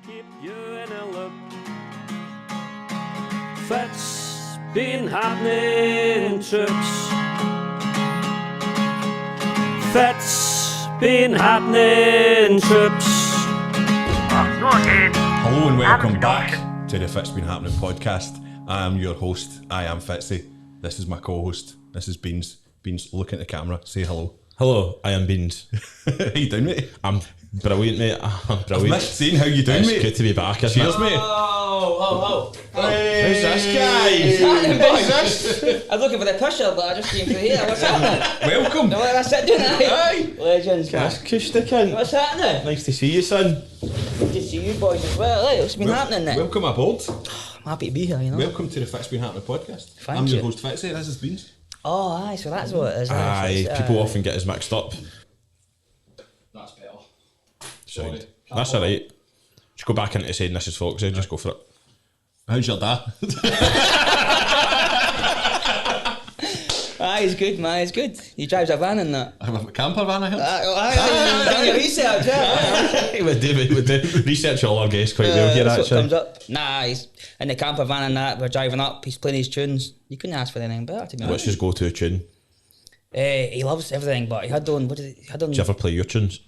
keep you in a loop. FitzBeanHappenin troops. FitzBeanHappenin troops. Hello and welcome back to the FitzBeanHappenin podcast. I am your host. I am Fitzy. This is my co-host. This is Beans. Beans, look at the camera. Say hello. Hello, I am Beans. How you doing, mate? I'm brilliant, mate. I'm brilliant. I've missed seeing how you doing, It's mate. good to be back, isn't Cheers, it? mate. Oh. Who's this guy? What's this? I'm looking for the picture, but I just came through here. What's happening? Welcome. No, that's it, doing it. Aye. Legends. That's acoustic, in. What's happening? Nice to see you, son. Good to see you boys as well. Hey, what's been happening then? Welcome aboard. I'm happy to be here, you know. Welcome to the FitzBeanHappenin podcast. Thank I'm your you. host, Fitzy. This is Beans. Oh, aye, so that's what it is. Aye, people often get us mixed up. That's better. Sound. That's alright. Just go back into saying this is Foxy, just go for it. How's your dad? Aye, he's good, man, he's good. He drives a van and that. I have a camper van, I heard. Aye, done your research, yeah. we do research all our guests quite well here, That's what actually. comes up. Nah, he's in the camper van and that. We're driving up. He's playing his tunes. You couldn't ask for anything better, to be honest. What's his go-to tune? He loves everything, but he had on. What did he had on? Do you ever play your tunes?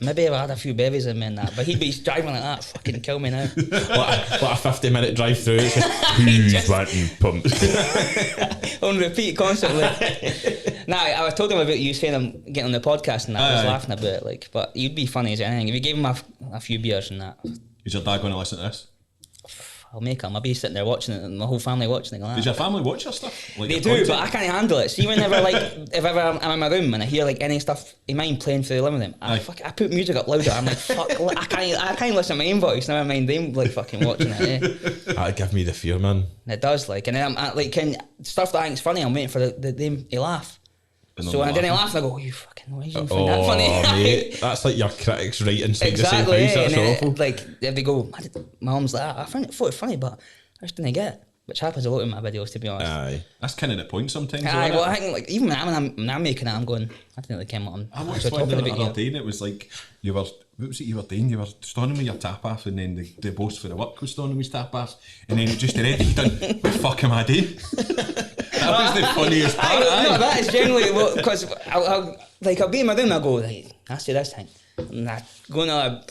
Maybe I had a few bevies in me and that, but he'd be driving like that. Fucking kill me now. What a 50-minute drive through. It's just, who's wanting pumps? On repeat constantly. Nah, I was told him about you saying I'm getting on the podcast and that. I was laughing about it, like, but you'd be funny as anything if you gave him a few beers and that. Is your dad going to listen to this? I'll make him. I'll be sitting there watching it and my whole family watching it. Like Does that. your family watch your stuff? Like They your do, content? but I can't handle it. See, whenever if ever I'm in my room and I hear like any stuff in mine playing through the living room, I put music up louder. I'm like, fuck, I can't listen to my own voice. Never mind them like fucking watching it. That'd give me the fear, man. It does, like, and then I'm like, stuff that I think's funny, I'm waiting for them to laugh. And So I'm and then they laughing. laugh and I go, oh, you fucking, why did you find that funny? Mate, that's like your critics right inside Exactly, the same house. That's and then, awful. like if they go, my mum's like, I thought it funny, but I just didn't get it. Which happens a lot in my videos, to be honest. Aye. That's kind of the point sometimes. Aye, though, well, innit? I think like even when I'm making it, I'm going, I didn't really care what I I'm watched actually one talking the about other you. day and it was like you were, what was it you were doing? You were standing with your tapas and then the boss for the work was standing with his tapas and then it just already done, what the fuck am I doing? That was the funniest part. No, that is generally what, because I'll be in my room and I'll go, like, I'll say this thing, and I go in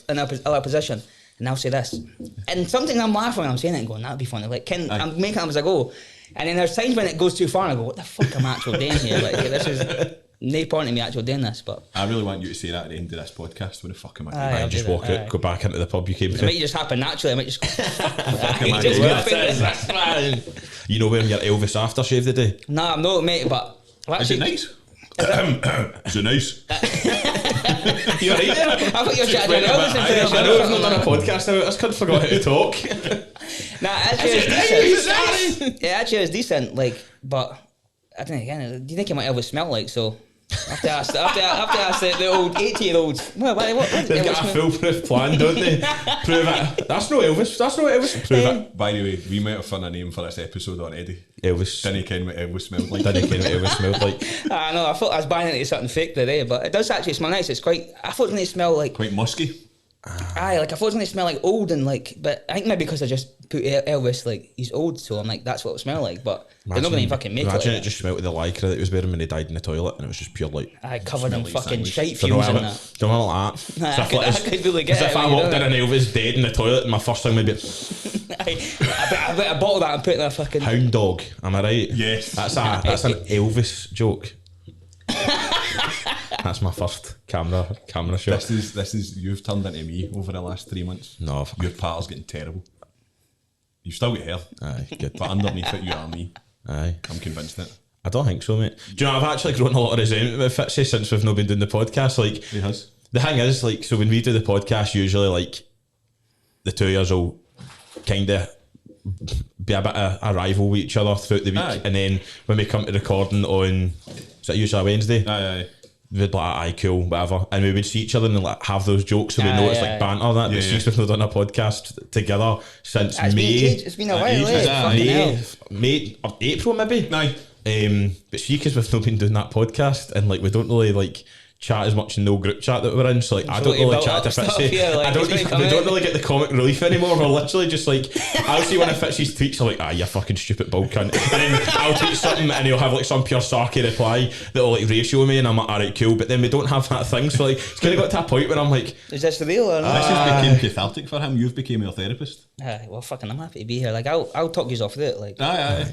another position and I'll say this, and sometimes I'm laughing when I'm saying it and going, that'd be funny, like I'm making it as I go, and then there's times when it goes too far and I go, what the fuck am I actually doing here, like this is no point in me actually doing this, but I really want you to say that at the end of this podcast. What the fuck am I doing? Aye, I'll Just do walk that, out, go back into the pub you came it to. might just happen naturally. I might just go, am I just doing? whip it. You know wearing your Elvis aftershave today? Nah, I'm not, mate, but Is it nice? Is it nice? You're right there. I thought you were chatting about Elvis I impression. know we've not done a podcast about this, couldn't forgot how to talk. Nah, actually it's decent. Yeah, actually it's decent, like, but I don't know, again, do you think it might Elvis smell like, so I have to ask the old 80-year-olds. What They've got a foolproof plan, don't they? Prove it. That's no Elvis. Prove it. By the way, we might have found a name for this episode already. Elvis. Didn't ken what Elvis smelled like. Didn't ken what Elvis smelled like. I know, I thought I was buying into something fake today, but it does actually smell nice. It's quite, I thought it was going to smell like, Quite musky. aye, like I thought it was going to smell like old and like, but I think maybe because I just put Elvis, like, he's old, so I'm like, that's what it smell like, but they're not going to fucking make Imagine it it like just smelled of the lycra that he was wearing when he died in the toilet, and it was just pure like. I covered in Smelly fucking sandwich. shite fumes and that. Don't know like that. Nah, So I could really get as it if when I you walked do in it. and Elvis dead in the toilet, and my first thing would be I bet I bottle that and put it in a fucking. hound dog. Am I right? Yes. That's an Elvis joke. That's my first camera shot. This is you've turned into me over the last 3 months. No, Your pattern's getting terrible. You've still got hair, aye, good. but underneath it you are me. Aye. I'm convinced of it. I don't think so, mate. Do you know, I've actually grown a lot of resentment with Fitzy since we've not been doing the podcast. Like, He has. the thing is, like, so when we do the podcast, usually, like, the two years will kind of be a bit of a rival with each other throughout the week. Aye. And then when we come to recording on, is it usually a Wednesday? Aye. We'd be like, aye, cool, whatever. And we would see each other and like have those jokes, so we know it's like banter that. Yeah, But since we've not done a podcast together since It's May. it's been a while, ages, eh? Fucking hell. May, April maybe. Aye. But see, because we've not been doing that podcast and like we don't really like chat as much in no group chat that we're in, so like I don't really chat to Fitzy. Like, I don't we don't really get the comic relief anymore. We're literally just like, I'll see one of Fitzy's tweets, I'm like, you fucking stupid bald cunt, and then I'll tweet something and he'll have like some pure sarky reply that'll like ratio me, and I'm like, alright, cool, but then we don't have that thing, so like it's kind of got to a point where I'm like, is this the real or not? This has become cathartic for him. You've became your therapist. Well, fucking, I'm happy to be here. Like, I'll talk you off through it. Like, Aye.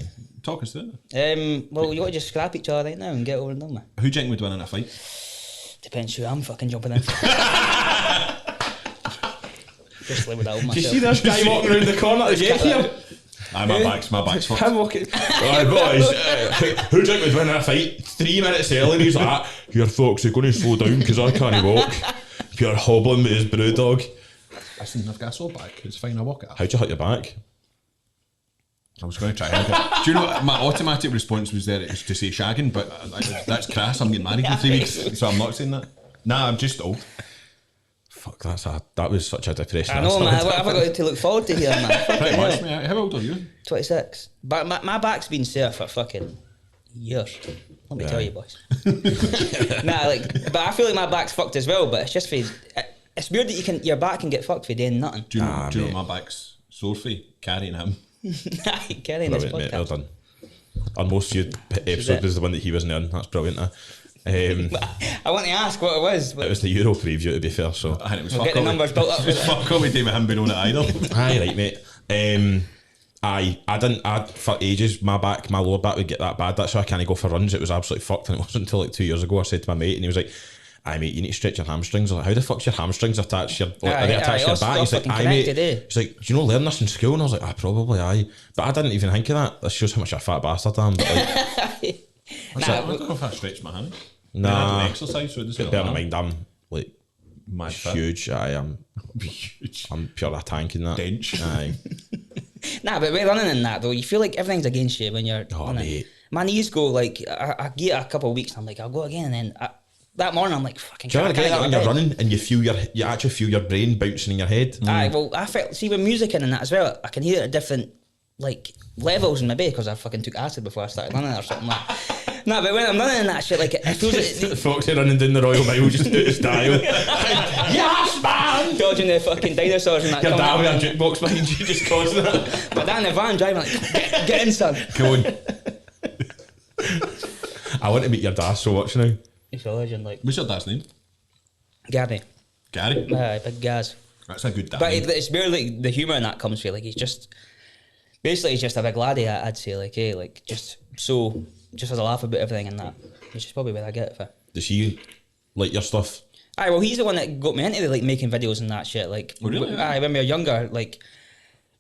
Talk us through it. well, you want to just scrap each other right now and get over and done with. Who do you think would win in a fight? Depends who I'm fucking jumping in. Just live without myself. do you see this guy walking around the corner to get here? Aye, my back's fucked. Him walking. Alright, boys, who do you think would win in a fight? 3 minutes early, and he's like, here, folks, you're going to slow down because I can't walk. Pure hobbling with his brew dog. Listen, I've got a sore back. It's fine, I'll walk it up. How'd you hurt your back? I was going to try and do you know, my automatic response was there is to say shagging, but that's crass. I'm getting married in 3 weeks, so I'm not saying that. Nah, I'm just old. Fuck, that was such a depressing. I know, man. What have I got to look forward to here, man? Pretty much, mate. How old are you? 26. But my back's been sore for fucking years. Let me tell you, boys. But I feel like my back's fucked as well. But it's just for it's weird that your back can get fucked for doing nothing. Do you know what my back's sore for? Carrying him. Carrying this podcast. Mate, well done. Our most viewed episode was the one that he wasn't in. That's brilliant. I want to ask what it was. It was the Euro preview, to be fair. So And it was We'll get the numbers built up. It was fuck all with him being on it either. aye, right, mate. For ages, my lower back would get that bad. That's why I can't go for runs. It was absolutely fucked, and it wasn't until like 2 years ago I said to my mate, and he was like, aye, mate, you need to stretch your hamstrings. I was like, how the fuck's your hamstrings attached to your back? He's like, aye, mate. He's like, do you know learn this in school? And I was like, probably, aye. But I didn't even think of that. That shows how much of a fat bastard I am. But like, I don't know if I stretch my hand. Nah. I don't exercise, so it doesn't bear in mind, I'm like mad huge. I am huge. I'm pure a tank in that. Dench. Aye. But we're running in that though. You feel like everything's against you when you're running. Mate. My knees go like, I get a couple of weeks and I'm like, I'll go again, and then that morning I'm like, fucking. Do you ever get that when you're running and you actually feel your brain bouncing in your head? Aye, well, I felt, see, with music in and that as well, I can hear it at different like levels in my bed because I fucking took acid before I started running or something like that. But when I'm running in that shit, like it feels like Fox are running down the Royal Mile just to his style. Yes, man! Dodging the fucking dinosaurs and that. Your dad with a jukebox behind you just causing that. My dad in the van driving like, get in, son. Come on. I want to meet your dad so much now. He's a legend, like. What's your dad's name? Gary. Gary? Big Gaz. That's a good dad. But it's barely the humour in that comes from, like, he's just a big laddie, I'd say, like, like, just has a laugh about everything and that, which is probably where I get it for. Does he like your stuff? Aye, well, he's the one that got me into like making videos and that shit. Like, really? Aye, when we were younger, like,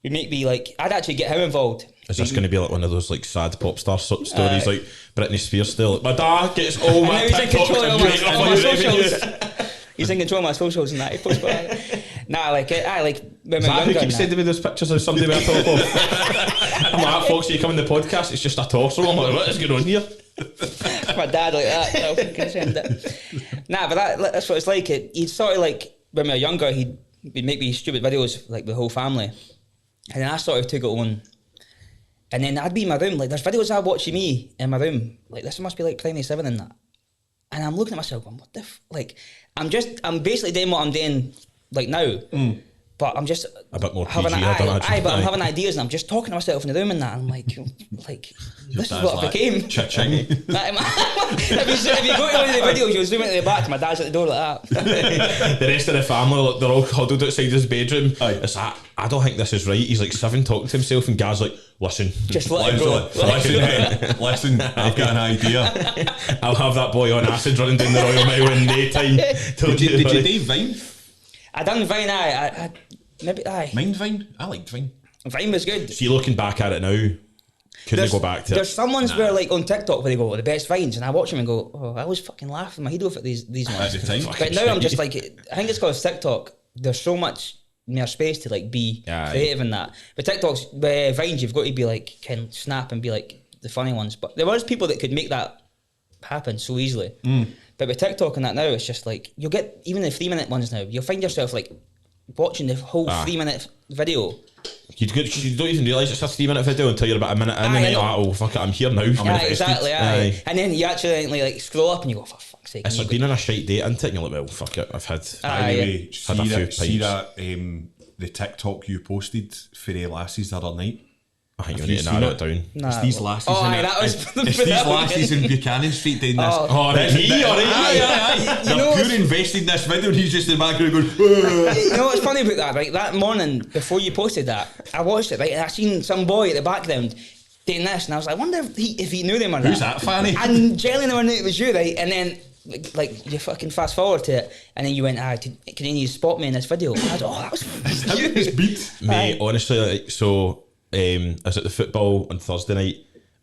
we'd be like, I'd actually get him involved. Is this going to be like one of those like sad pop star stories, like Britney Spears still? Like, my dad gets all my TikToks and breaks up my socials. He's in control of my socials and that. He posts when we were younger. Who keeps sending me those pictures of somebody with a top off? I'm like, folks, you come in the podcast, it's just a torso. I'm like, what is going on here? My dad like that. So I can send it. But that's what it's like. He'd sort of like, when we were younger, he'd make these stupid videos like the whole family. And then I sort of took it on. And then I'd be in my room, like there's videos I watch of me in my room, like this must be like Primary 7 and that. And I'm looking at myself going, what the like, I'm basically doing what I'm doing like now. But I'm just a bit more having PG, but I'm having ideas and I'm just talking to myself in the room and that. And I'm like this is what I became. Cha-ching. If you go to one of the videos, you'll zoom into the back. My dad's at the door like that. The rest of the family, they're all huddled outside his bedroom. It's like, I don't think this is right. He's like 7 talking to himself, and Gaz like, listen, just let it go. Listen, I've got an idea. I'll have that boy on acid running down the Royal Mile in no time. Did you do Vine? I done Vine, aye. Mind Vine? I liked Vine. Vine was good. See, looking back at it now, couldn't go back to it. There's some ones where like on TikTok where they go, the best Vines, and I watch them and go, oh, I was fucking laughing my head off at these ones. At the time. But now I'm just like, I think it's because TikTok, there's so much more space to like be creative in that. But TikTok's Vines, you've got to be like, can snap and be like the funny ones. But there was people that could make that happen so easily. But with TikTok and that now, it's just like, you'll get even the 3-minute ones now, you'll find yourself like watching the whole 3-minute video You don't even realise it's a 3-minute video until you're about a minute in, and Aye, then you're I like, oh fuck it, I'm here now. I'm Yeah, invested. exactly. Aye. And then you actually like scroll up and you go, for fuck's sake. It's and like you being on a shite date, isn't it? And you're like, well, fuck it, I've had. Aye. Anyway, Had a few see pints. that the TikTok you posted for lasses the other night. I think you Have need you to narrow seen it down. Nah, It's these lasses. Oh, in aye, it. that was It's these lasses in Buchanan Street doing this. Oh, right, he, alright. Aye. You know They're what's- pure invested in this video, and he's just in the background going. "Whoa." You know what's funny about that, right? That morning before you posted that, I watched it, right? And I seen some boy at the background doing this, and I was like, I wonder if he knew them or not. Who's that, Fanny? And Jelly never knew it was you, right? And then like you fucking fast forward to it, and then you went, can you spot me in this video? And I was like, oh, that was you. It's beat. Mate, honestly, like, so I was at the football on Thursday night,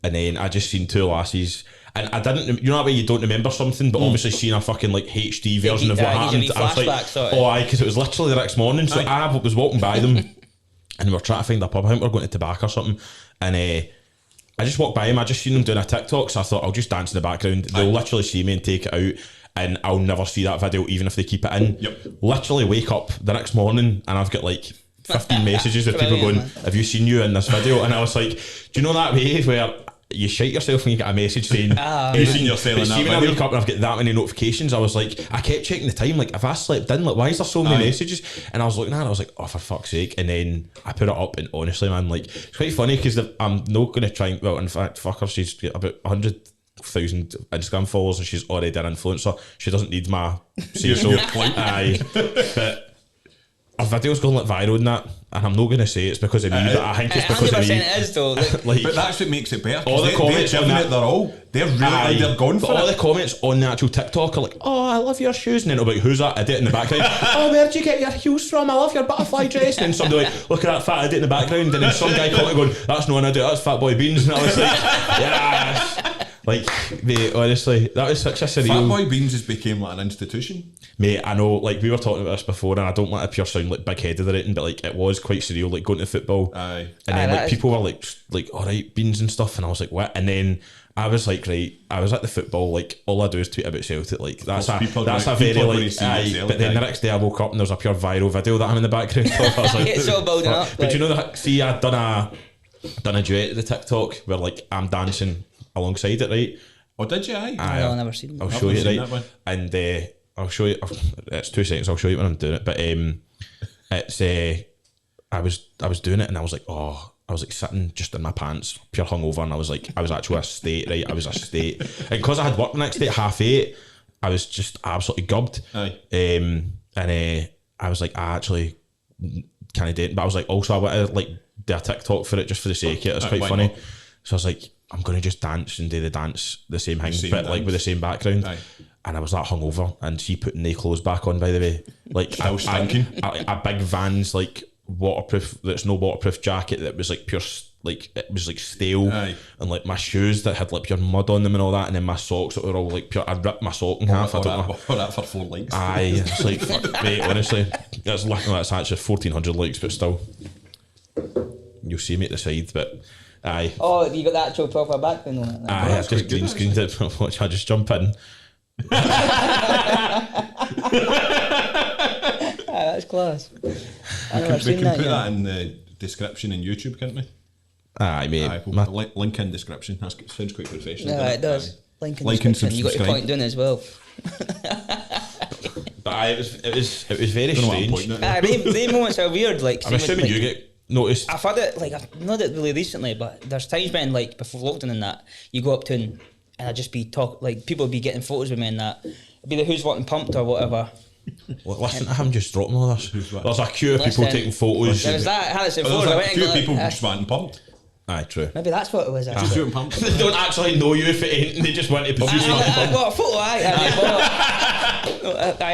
and then I just seen two lasses, and I didn't, you know that way you don't remember something, but obviously seeing a fucking like HD version of what gives you a happened, I was flashback, like, sort of. oh aye, because it was literally the next morning, so I was walking by them, and we were trying to find a pub, I think we were going to Tobacco or something, and I just walked by him, I just seen them doing a TikTok, so I thought I'll just dance in the background, they'll literally see me and take it out, and I'll never see that video even if they keep it in. Yep. Literally wake up the next morning and I've got like 15 messages with people Brilliant, going, man. have you seen you in this video? And I was like, do you know that way where you shite yourself when you get a message saying, Have you seen yourself in but that see when I video? wake up and I've got that many notifications, I was like, I kept checking the time, like, have I slept in? Like, why is there so many messages? And I was looking at it, I was like, oh, for fuck's sake. And then I put it up, and honestly, man, like, it's quite funny because I'm not going to try and, well, in fact, fuck her, she's got about 100,000 Instagram followers and she's already an influencer. She doesn't need my say so. Aye. But our video's going like viral and that, and I'm not going to say it's because of me, but I think it's because of 100% me. it is though. Like, But that's what makes it better. 'cause all the comments they're on giving that- it their all. They're really Aye. they're going But for all it. the comments on the actual TikTok are like, oh, I love your shoes, and then it'll be like, who's that idiot in the background? Oh, where'd you get your heels from? I love your butterfly dress. And then somebody like, look at that fat idiot in the background, and then some guy commented going, that's not an idiot, that's Fat Boy Beans. And I was like, yes. Like, mate, honestly, that was such a Fat surreal. Boy Beans has became like an institution. Mate, I know, like, we were talking about this before, and I don't want to pure sound like big headed or anything, but like, it was quite surreal, like going to football. Aye. And Aye, then that like is- people were like, all right, Beans and stuff, and I was like, what? And then I was like, right, I was at the football, like, all I do is tweet about Celtic, like, that's course, people a are very going to like, see what aye, Celtic, but then the aye. next day I woke up and there was a pure viral video that I'm in the background of. I was like, It's all building fuck. up, But like- you know that? See, I'd done a duet at the TikTok where like I'm dancing alongside it, right? Oh, did you? Aye. Aye, No, I've never seen I'll that. show you, seen right? that one. And I'll show you. It's 2 seconds. I'll show you when I'm doing it. But it's I was doing it, and I was like, oh, I was like sitting just in my pants, pure hungover, and I was actually a state, right? I was a state, and because I had work the next day at 8:30, I was just absolutely gubbed. Aye. I was like, I actually kind of did, but I was like, also I want to like do a TikTok for it just for the sake of it. It's quite why funny. not? So I was like, I'm going to just dance and do the dance, the same thing, same but like dance. with the same background. Aye. And I was that hungover, and she putting the clothes back on, by the way. Like Still stinking. a big Vans, like waterproof, that's no waterproof jacket that was like pure, like it was like stale. Aye. And like my shoes that had like pure mud on them and all that, and then my socks that were all like pure, I ripped my sock in half. I Or don't know. that for 4 likes. Aye, it's like, fuck, mate, honestly, that's actually 1,400 likes, but still, you'll see me at the side, but aye. Oh, you got the actual proper background on it. Aye, I just quite good, green screened it. Watch, I just jump in. That's class. I never We seen can that put yet. that in the description in YouTube, can't we? Aye, mate. Aye, my- link in description. That sounds quite professional. Yeah, doesn't it does. Aye. Link in Like and description. You got your subscribe. point doing it as well. But aye, it was very Don't know what I'm strange. pointing at. They moments are weird. Like, I'm assuming like, you get noticed. I've had it, like, I've not it really recently, but there's times when, like, before lockdown and that, you go up to and I'd just be like, people would be getting photos with me and that. It'd be the Who's Wanting Pumped or whatever. Listen to him just dropping all this. Who's what? There's a queue of people Listen. taking photos. There was that, I had it Oh, before. there's I a went and few got people it. just wanting pumped. Aye, true. Maybe that's what it was, Just actually. shooting pumped. They don't actually know you if it ain't. They just want to put you I got a photo, aye,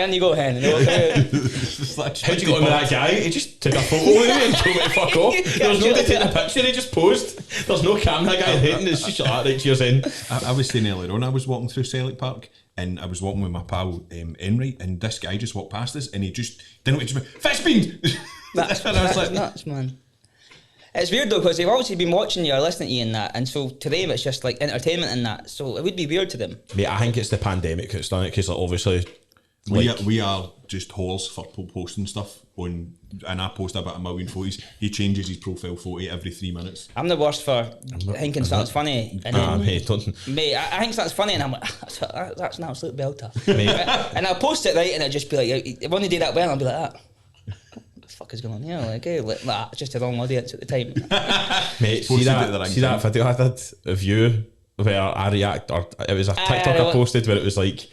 on you go, Hen. How'd you get on with that guy? He just took a photo with me and told me to fuck off. There was nobody taking a picture, he just posed. There's no camera guy hitting, it's just like, right, cheers in. I was saying earlier on, I was walking through Selleck Park and I was walking with my pal Enright, and this guy just walked past us and he just didn't want to just went, FitzBean! That's And I was like, nuts, man. It's weird though, because they've obviously been watching you or listening to you and that, and so to them it's just like entertainment and that, so it would be weird to them. Mate, I think it's the pandemic that's done it, because like, obviously We are just whores for posting stuff on, and I post about 1 million photos. He changes his profile photo every 3 minutes. I'm the worst for thinking something's funny. And then, mate, don't. mate, I think something's funny and I'm like, that's an absolute belter. Mate. And I'll post it, right, and it'll just be like, if I want to do that well, I'll be like that. What the fuck is going on here? Like, hey, like that. Just the wrong audience at the time. Mate, see Posted at the that, right see that time. video I did of you where I react, or it was a TikTok I posted where it was like,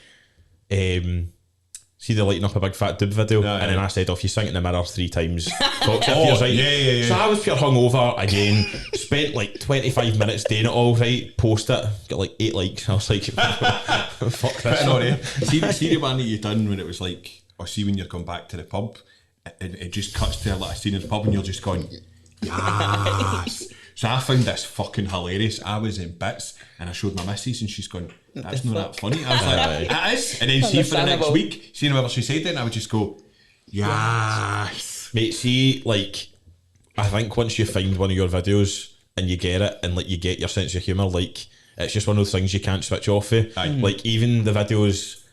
see the lighting up a big fat dude video, Yeah, and then yeah. I said, if you sing it in the mirror 3 times, talk to it, right? yeah. So I was pure hungover again, spent like 25 minutes doing it all right, post it, got like 8 likes. I was like, fuck this. No, eh? See the one that you done when it was like, or see when you're going back to the pub, and it just cuts to like a scene in the pub and you're just going, yes. So I found this fucking hilarious. I was in bits and I showed my missus and she's going, that's not that funny. I was like, it is. And then see for the next Understandable. week, seeing whether she said it, and I would just go, yes. Mate, see, like, I think once you find one of your videos and you get it and like you get your sense of humour, like, it's just one of those things you can't switch off of. Like, even the videos,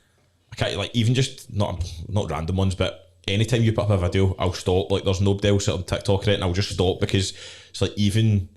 I can't, like, even just not random ones, but anytime you put up a video, I'll stop. Like, there's nobody else on TikTok right, and I'll just stop because it's like, even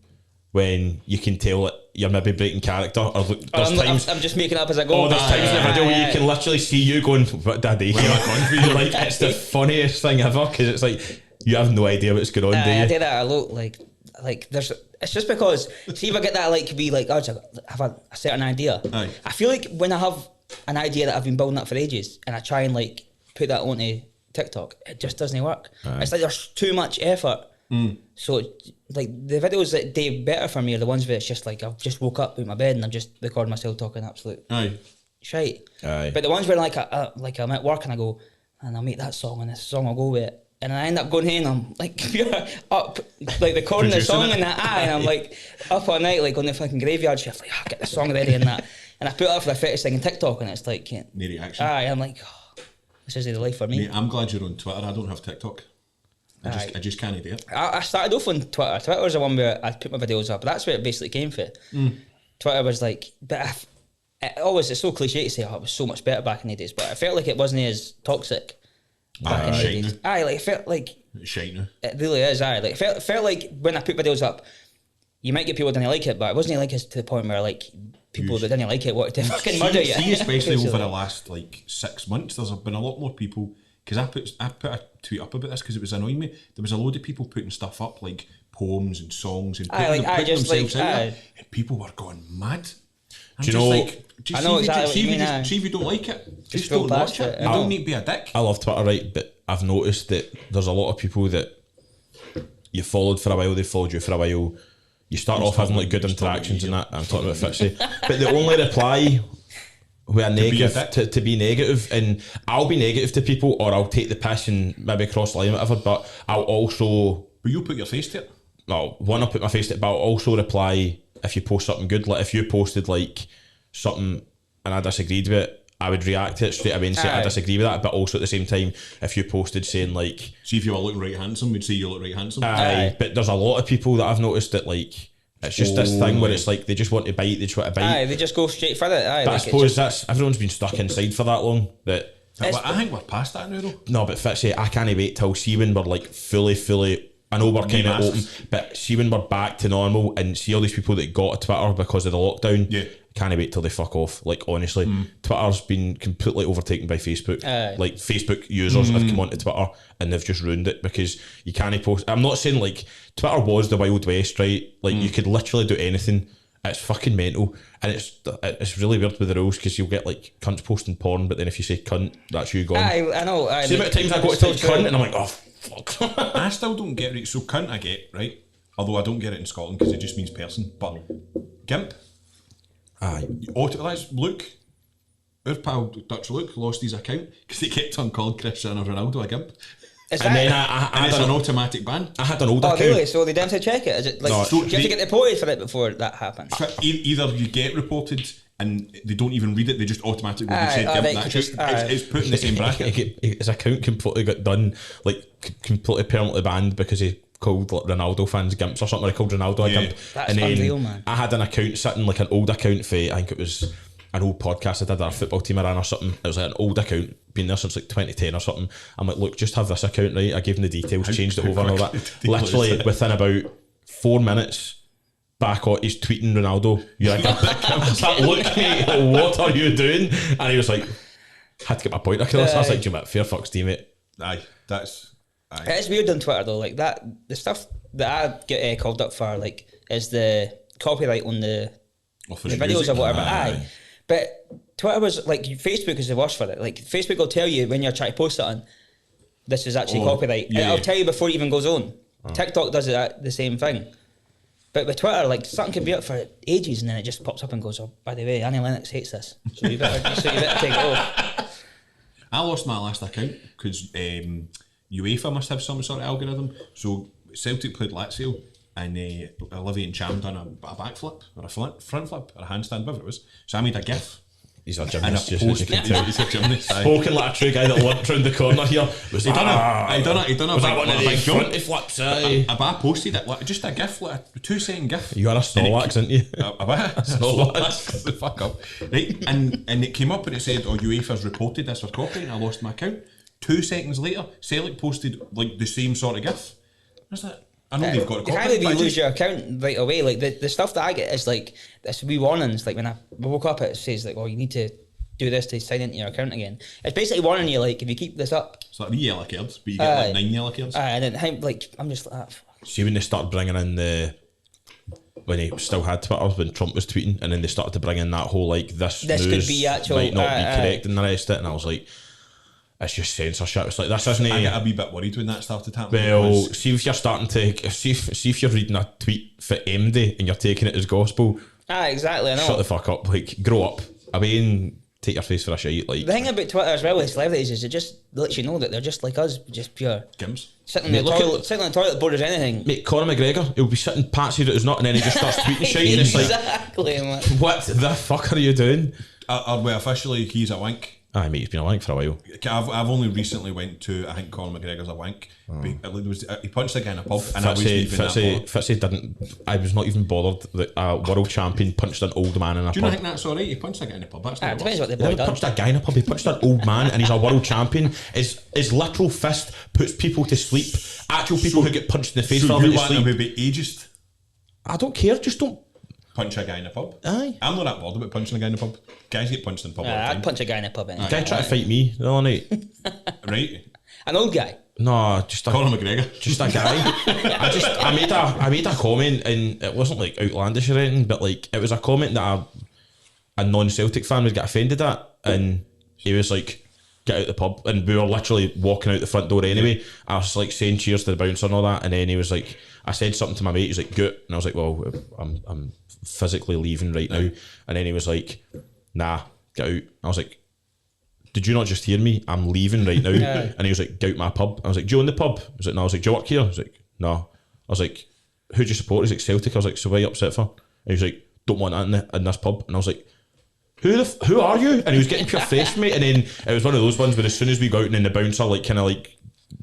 when you can tell it, you're maybe breaking character, or like, there's times. I'm just making up as I go. There's times in the video where you can literally see you going, what did I do here? Like, it's the funniest thing ever, because it's like, you have no idea what's going on, do I you? do that a lot. Like there's. It's just because, see if I get that, like, be like, oh, I have a certain idea. Aye. I feel like when I have an idea that I've been building up for ages, and I try and like put that onto TikTok, it just doesn't work. It's like there's too much effort. So like the videos that do better for me are the ones where it's just like I've just woke up out of my bed and I'm just recording myself talking absolute Aye. shite. Aye. But the ones where like I'm at work and I go, and I'll make that song and this song I'll go with it, and I end up going in and I'm like up like recording the Producing song it. and that, and I'm like up all night like on the fucking graveyard shift, like get the song ready and that, and I put it up for the fetish thing on TikTok and it's like No reaction. I'm like, this is the life for me. Mate, I'm glad you're on Twitter. I don't have TikTok. I just can't do it. I started off on Twitter. Twitter was the one where I put my videos up. That's where it basically came from. Twitter was like, but it's so cliche to say, oh, it was so much better back in the days, but I felt like it wasn't as toxic back in the shite days. now. Aye, like it felt like It's shite now. it really is. Aye, like it felt like when I put videos up, you might get people that didn't like it, but it wasn't like us to the point where like people that didn't like it wanted to fucking murder you. See, especially over the Basically. last like 6 months, there's been a lot more people. Because I put a tweet up about this because it was annoying me. There was a load of people putting stuff up like poems and songs and putting themselves out there, and people were going mad. I'm Do you just know- like, I know exactly what you mean, see if you don't like it, just go don't past watch it. it, You I don't know. need to be a dick. I love Twitter, right? But I've noticed that there's a lot of people that you followed for a while, they followed you for a while. You start off having like good interactions and that. I'm talking about Fitzy. But they only reply with a negative to be negative, and I'll be negative to people, or I'll take the piss and maybe cross the line or whatever, but I'll also, But you'll put your face to it. well, one, I'll put my face to it, but I'll also reply if you post something good. Like if you posted like something and I disagreed with it, I would react to it straight away and say I disagree with that. But also at the same time, if you posted saying like, See if you were looking right handsome, we'd say you look right handsome. aye, but there's a lot of people that I've noticed that like, it's just this thing where it's like they just want to bite, they just want to bite. Aye, they just go straight for it. Aye, But I like suppose that's, everyone's been stuck inside for that long that, I think we're past that now though. no, but Fitzy, I can't wait till see when we're like fully, I know we're kind of open, masks. but see when we're back to normal and see all these people that got to Twitter because of the lockdown, Yeah. can't wait till they fuck off. Like honestly, Twitter's been completely overtaken by Facebook. Aye. Like Facebook users have come onto Twitter and they've just ruined it because you can't post. I'm not saying like Twitter was the Wild West, right? Like you could literally do anything. It's fucking mental, and it's really weird with the rules because you'll get like cunts posting porn, but then if you say cunt, that's you gone. Aye, I know. Aye, See the amount of times I go to type cunt and I'm like, oh fuck. I still don't get it. So cunt I get, right? Although I don't get it in Scotland because it just means person. But gimp, Aye. let's Luke, our pal Dutch Luke lost his account because he kept on calling Cristiano Ronaldo a gimp. Is And then that, I And it's had an an, automatic ban. I had an old oh account. really? So they didn't have to check it? Is it like No, do you have to they- get reported for it before that happens? Either you get reported and they don't even read it, they just automatically Aye, say oh, gimp. right, That's just- just, aye. it's put in the same bracket. His account completely got done, like completely permanently banned because he called like Ronaldo fans gimps or something. Or he called Ronaldo a Yeah. gimp. That's and then unreal, man. I had an account sitting, like an old account for, I think it was an old podcast I did, or a football team I ran or something. It was like an old account, been there since like 2010 or something. I'm like, look, just have this account, right? I gave him the details, changed it over and all that. Literally within about 4 minutes, back on, he's tweeting Ronaldo. You're like, I was like, look, mate, what are you doing? And he was like, had to get my point across. I was like, do you know what, fair fucks, teammate. Aye, that's... Aye. It's weird on Twitter though, like that, the stuff that I get called up for, like, is the copyright on the videos or whatever. Aye. But Twitter was like, Facebook is the worst for it. Like, Facebook will tell you when you're trying to post something, this is actually copyright. Yeah, It'll tell you before it even goes on. TikTok does it the same thing. But with Twitter, like, something can be up for ages and then it just pops up and goes, oh, by the way, Annie Lennox hates this. So you better take it off. I lost my last account because UEFA must have some sort of algorithm. So Celtic played Lazio and Olivier and Cham done a backflip or a front flip or a handstand, whatever it was. So I made a GIF. He's a And gymnast, I just as you can tell. He's a gymnast. aye. Spoken like a true guy that limped round the corner here. Was He done a was big, that one of big the jump. fronty flips? Aye. I posted it, like, just a GIF, like a 2-second GIF. You are a Snorlax, aren't you? A bit. Snorlax. The fuck up. Right, and it came up and it said, oh, UEFA's reported this for copyright, and I lost my account. 2 seconds later, Celtic posted like the same sort of GIF. What's that? I know they've got a You copyright. can't even but I lose just- your account right away. Like, the stuff that I get is like, this wee warnings. Like, when I woke up, it says like, oh, you need to do this to sign into your account again. It's basically warning you, like, if you keep this up. It's like 3 yellow cards, but you get like 9 yellow cards. And then, like, I'm just like, fuck. See, when they started bringing in when he still had Twitter, when Trump was tweeting, and then they started to bring in that whole, like, this This news could be actual, might not be correct and the rest of it, and I was like, it's just censorship. It's like, this isn't... I get a wee bit worried when that started happening. Well, because- see if you're starting to... See if you're reading a tweet for MD and you're taking it as gospel, Exactly, I know. shut the fuck up. Like, grow up. Away and take your face for a shite. Like, The thing about Twitter as well with celebrities is it just lets you know that they're just like us, just pure. Gims. Sitting on Mate, the look toilet, at- sitting on the toilet board as anything. mate, Conor McGregor, he'll be sitting patsied at his nut and then he just starts tweeting shit and it's like, Exactly, man. what the fuck are you doing? Well, officially, he's a wank. Aye, mate, he's been a wank for a while. I've only recently went to, I think Conor McGregor's a wank. He punched a guy in a pub and I wasn't even that bothered. Fitzy didn't. I was not even bothered that a world champion punched an old man in a Do you not pub. think that's alright? He punched a guy in a pub. That's It not depends worse. what the He boy never does. punched a guy in a pub. He punched an old man, and he's a world champion. His literal fist puts people to sleep. Actual people who get punched in the face So fall you into want him to sleep. be ageist? I don't care. Just don't. Punch a guy in a pub? Aye. I'm not that bothered about punching a guy in a pub. Guys get punched in pub all the I'd time. punch a guy in a pub anyway. Guy tried to fight me the other night. Right? An old guy. No, just a Conor McGregor. just a guy. I made a comment, and it wasn't like outlandish or anything, but like it was a comment that a non-Celtic fan would get offended at, and he was like, "Get out the pub," and we were literally walking out the front door anyway. I was like saying cheers to the bouncer and all that, and then he was like, I said something to my mate. He's like, "Good," and I was like, "Well, I'm physically leaving right now," and then he was like, "Nah, get out." I was like, "Did you not just hear me? I'm leaving right now." And he was like, "Get out my pub." I was like, "Do you own the pub?" I was like, "No." I was like, "Do you work here?" I was like, "No." I was like, "Who do you support?" He's like, "Celtic." I was like, "So what are you upset for?" And he was like, "Don't want that in this pub." And I was like, who are you? And he was getting pure face, mate. And then it was one of those ones where as soon as we go out and then the bouncer like kind of like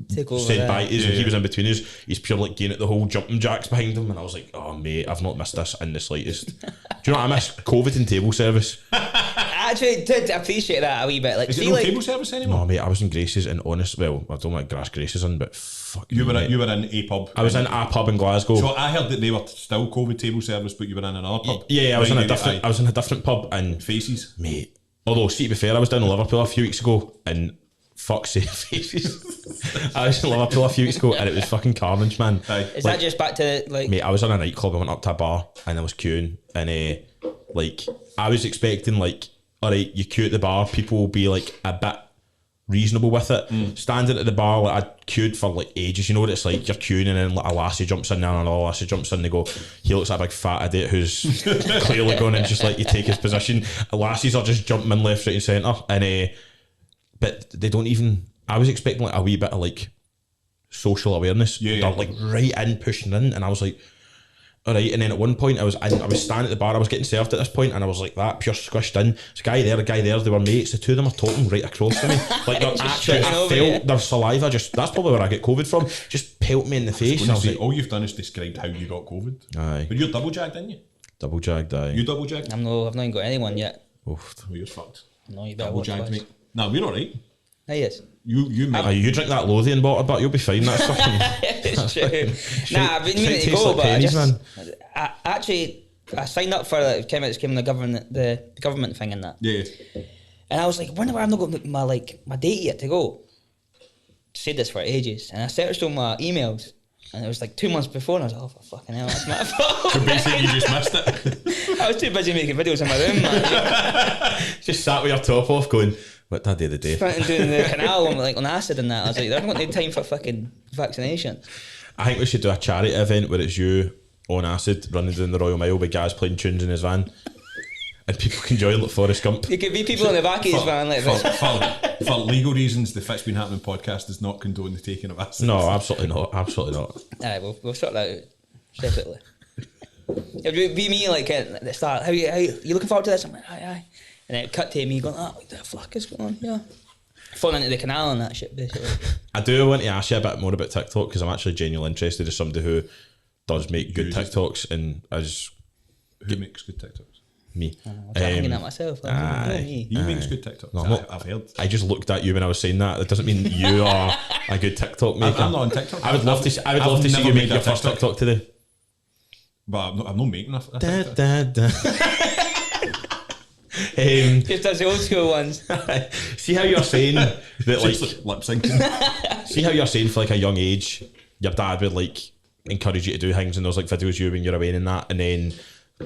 Take over said there. bye to us and he was in between us, he's pure like getting at the whole jumping jacks behind him, and I was like, oh mate, I've not missed this in the slightest. Do you know what I miss? COVID and table service. I actually did appreciate that a wee bit. Like, Is it see, no like, table service anymore? No mate, I was in Grace's, and honest, well, I don't like Grass Grace's in, but fuck You were mate. you were in a pub. I was in a pub in Glasgow. So I heard that they were still COVID table service, but you were in another pub. Yeah, I was in a Right, different. aye. I was in a different pub, and Faces. mate. Although, see, to be fair, I was down in Liverpool a few weeks ago, and fuck's sake, faces. I was in Liverpool a few weeks ago, and it was fucking carnage, man. Aye. is that just back to like? Mate, I was in a nightclub. I went up to a bar, and I was queuing, and like I was expecting like, all right, you queue at the bar, people will be like a bit reasonable with it. Standing at the bar, like I queued for like ages. You know what it's like? You're queuing and then like a lassie jumps in there and another lassie jumps in. They go, he looks like a big fat idiot who's clearly going and just like you take his position. Lassies are just jumping in left, right, and centre, and but they don't even. I was expecting like a wee bit of like social awareness. Yeah, yeah. They're like right in pushing in, and I was like, all right. And then at one point I was standing at the bar, I was getting served at this point, and I was like that, pure squished in. There's a guy there, they were mates. The two of them are talking right across to me. Like they're actually, I over you. felt their saliva just, that's probably where I get COVID from, just pelt me in the face. And I was like, All you've done is described how you got COVID. aye, But you're double jagged, didn't you? double jagged, aye. You double jagged? I've not even got anyone yet. Oof. Well, you're fucked. No, you better Double watch jagged, twice. mate. Nah, we're alright. He is. You might. You drink that Lothian water, but you'll be fine. That's fucking. It's true. Nah, I've been meaning to tastes go, like but pennies, man. I signed up for it. Came in the government thing and that. Yeah. And I was like, when have I not got my date yet to go? Said this for ages, and I searched on my emails, and it was like 2 months before, and I was like, oh, for fucking hell, that's my fault. So basically, you just missed it. I was too busy making videos in my room, man. Just sat with your top off, going, "What did I do the day?" Starting doing the canal on acid and that. I was like, they're not got time for fucking vaccination. I think we should do a charity event where it's you on acid running down the Royal Mile with Gaz playing tunes in his van, and people can join like Forrest Gump. You could be people in the back of his van like this. For legal reasons, the FitzBeanHappenin podcast does not condone the taking of acid. No, absolutely not. Absolutely not. Aye, we'll sort that out separately. It would be me like at the start. How you looking forward to this? I'm like, aye. And then it cut to me going, what the fuck is going on here? Falling into the canal and that shit, basically. I do want to ask you a bit more about TikTok because I'm actually genuinely interested as somebody who does make good TikToks, and Who makes good TikToks? me. I'm thinking that myself. Aye. He makes good TikToks. No, I've heard. I just looked at you when I was saying that. That doesn't mean you are a good TikTok maker. I'm not on TikTok. I would love to. I would love to see you make your first TikTok today. But I'm not making a Da, TikTok. da, da. Just as the old school ones. See how you're saying that, like, Just lip syncing. see how you're saying for like a young age, your dad would like encourage you to do things, and there's like videos of you when you're away and that, and then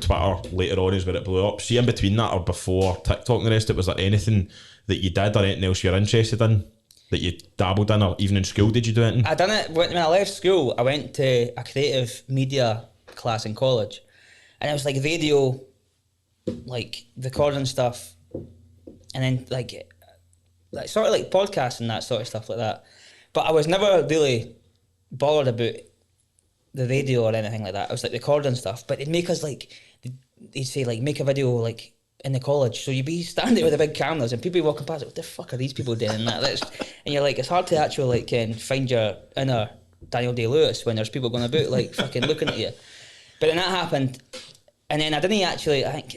Twitter later on is where it blew up. See, in between that or before TikTok and the rest, was there anything that you did or anything else you're interested in that you dabbled in, or even in school did you do anything? I done it when I left school. I went to a creative media class in college, and it was like radio, like recording stuff, and then like sort of like podcasts and that sort of stuff like that. But I was never really bothered about the radio or anything like that. I was like recording stuff, but they'd make us like, they'd say like make a video like in the college, so you'd be standing with the big cameras and people walking past, like, what the fuck are these people doing and that? And you're like, it's hard to actually like find your inner Daniel Day-Lewis when there's people going about like fucking looking at you. But then that happened, and then I didn't actually, I think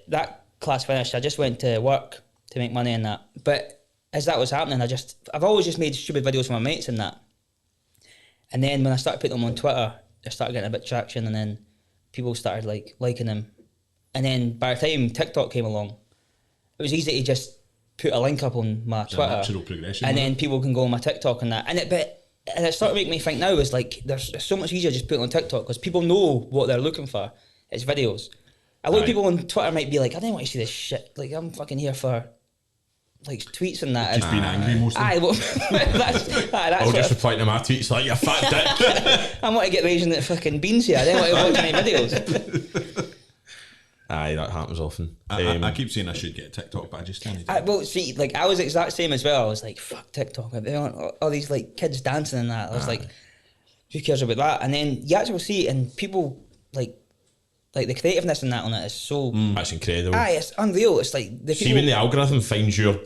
that class finished, I just went to work to make money and that. But as that was happening, I've always just made stupid videos for my mates and that. And then when I started putting them on Twitter, I started getting a bit of traction, and then people started like liking them. And then by the time TikTok came along, it was easy to just put a link up on my Twitter, natural progression, and then people can go on my TikTok and that. And it started making me think now is like it's so much easier just putting on TikTok because people know what they're looking for. It's videos. A lot of people on Twitter might be like, I don't want to see this shit. Like I'm fucking here for like tweets and that. Just being angry mostly. Aye, well, that's I'll what just reply to my tweets like, you fat dick. I want to get raising the fucking beans here. I don't want to watch any videos. Aye, that happens often. I keep saying I should get a TikTok, but I just can't do it. Well, see, like I was the exact same as well. I was like, fuck TikTok. They want all these like kids dancing and that. I was like, who cares about that? And then you actually see it, and people like the creativeness in that on it is so. That's incredible. Aye, it's unreal. It's like the See, people, when the algorithm finds your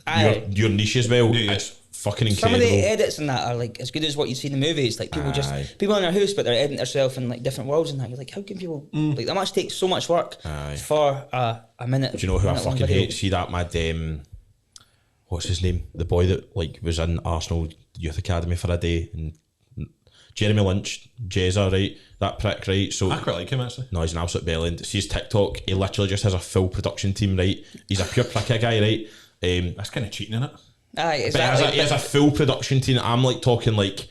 niche as well, it's fucking some incredible. of the edits and that are like as good as what you see in the movies. Like people Aye. people in their house, but they're editing themselves in like different worlds and that. You're like, how can people like that must take so much work Aye. for a minute? Do you know who I minute long fucking video. hate? See that mad, what's his name? The boy that like was in Arsenal Youth Academy for a day, and Jeremy Lynch, Jezza, right? That prick, right? So I quite like him actually. no, he's an absolute bellend. See his TikTok, he literally just has a full production team, right? He's a pure pricker guy, right? That's kind of cheating, isn't it? Aye, But exactly. he has a full production team. I'm like talking like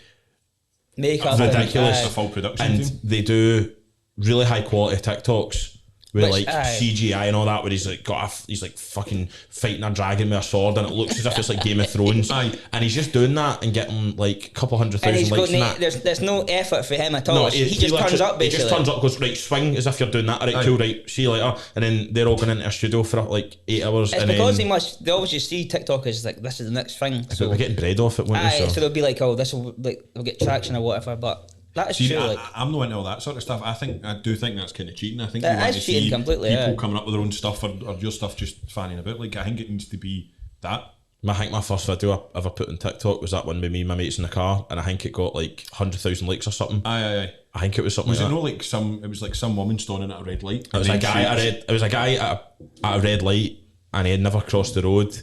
Makeup ridiculous. A and, full production and team. they do really high quality TikToks with Which, like aye. CGI and all that, where he's like he's like fucking fighting a dragon with a sword, and it looks as if it's like Game of Thrones. Aye. And he's just doing that and getting like a couple 100,000 and he's likes got and that. there's no effort for him at all. No, he just turns literally- up basically. He just turns up, goes, right, swing, as if you're doing that. All right, Aye. cool, right, see you later. And then they're all going into a studio for like 8 hours. It's and because then they always just see TikTok as like this is the next thing. but So we're getting bread off it, won't we? so they'll be like, oh, this will like they'll get traction or whatever. But that is See, true. Like I'm not into all that sort of stuff. I do think that's kind of cheating. I think That you want is to cheating see completely, people yeah. coming up with their own stuff or your stuff just fanning about. Like I think it needs to be that. I think my first video I ever put on TikTok was that one with me and my mates in the car, and I think it got like 100,000 likes or something. Aye. I think it was something Was like it that. no like some? It was like some woman standing at a red light. It was a guy at a red light, and he had never crossed the road,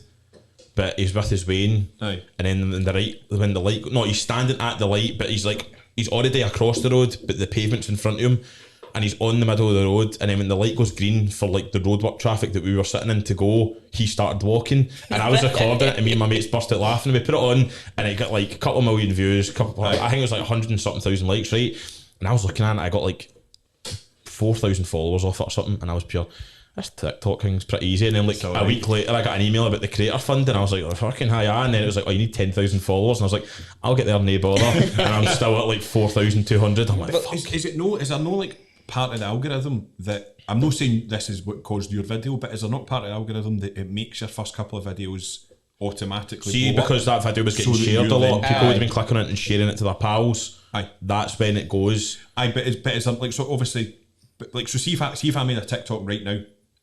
but he's with his Wayne, Aye. and then when the light, no, he's standing at the light, but he's already across the road, but the pavement's in front of him, and he's on the middle of the road, and then when the light goes green for like the roadwork traffic that we were sitting in to go, he started walking, and I was recording it, and me and my mates burst out laughing, and we put it on, and it got like a couple of million views, I think it was like 100 and something thousand likes, right? And I was looking at it, I got like 4,000 followers off it or something, and I was pure, this TikTok thing's pretty easy. And then like a week later I got an email about the creator fund, and I was like, oh, fucking hi, and then it was like, oh, you need 10,000 followers, and I was like, I'll get there, no bother. And I'm still at like 4,200. I'm like, fuck. Is there no like part of the algorithm that, I'm not saying this is what caused your video, but is there not part of the algorithm that it makes your first couple of videos automatically See, blow because up, that video was getting so that shared a you're lot, then- people would have been clicking on it and sharing it to their pals. Aye. That's when it goes. Aye, but it's like, so obviously, but like, so see if I made a TikTok right now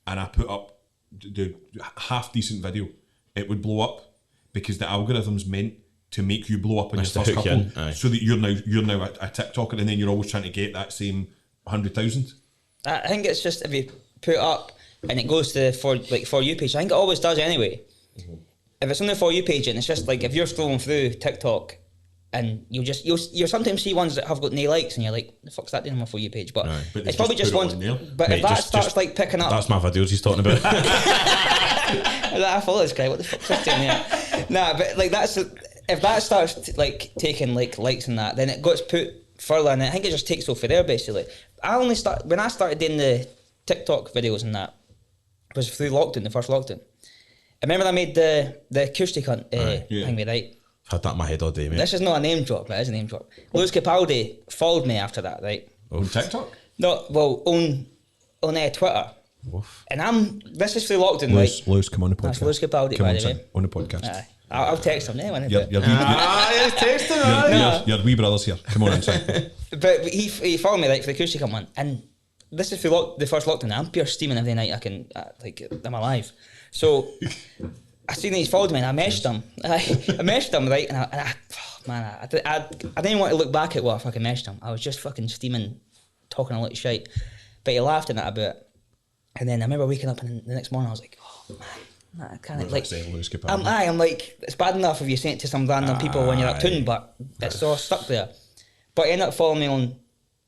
and I put up the half decent video, it would blow up because the algorithm's meant to make you blow up on That's your the first hook couple, in, aye. so that you're now a TikToker, and then you're always trying to get that same 100,000. I think it's just if you put up and it goes to the for you page. I think it always does anyway. If it's on the for you page and it's just like if you're scrolling through TikTok and you'll sometimes see ones that have got no likes and you're like, the fuck's that doing on my for you page? But Aye. But it's they probably just just put it ones. on there. But Mate, if that just- starts like picking up, That's my videos he's talking about. I follow this guy. What the fuck's this doing here? Nah, but like if that starts like taking like likes and that, then it gets put further, and I think it just takes over there basically. When I started doing the TikTok videos and that was through lockdown, the first lockdown. I remember I made the acoustic hunt yeah. thing, right? I've had that in my head all day, mate. This is not a name drop, but it is a name drop. Lewis Capaldi followed me after that, right? On TikTok? No, well, on Twitter. Oof. And this is through lockdown, right? Lewis, come on the podcast. That's Lewis Capaldi, come by on, the son, way. on the podcast. Aye. I'll text him now. Your wee brother's here. Come on inside. But he followed me like for the acoustic one, and this is for the first lockdown. I'm pure steaming every night I can, I'm alive. So I seen that he's followed me, and I messaged him. I messaged him, right, and I didn't even want to look back at what I fucking messaged him. I was just fucking steaming, talking a lot of shit. But he laughed at that a bit, and then I remember waking up and the next morning I was like, oh man, I can't like. Lewis Capaldi. I'm like, it's bad enough if you say it to some random people when you're up tune, but it's all stuck there. But he ended up following me on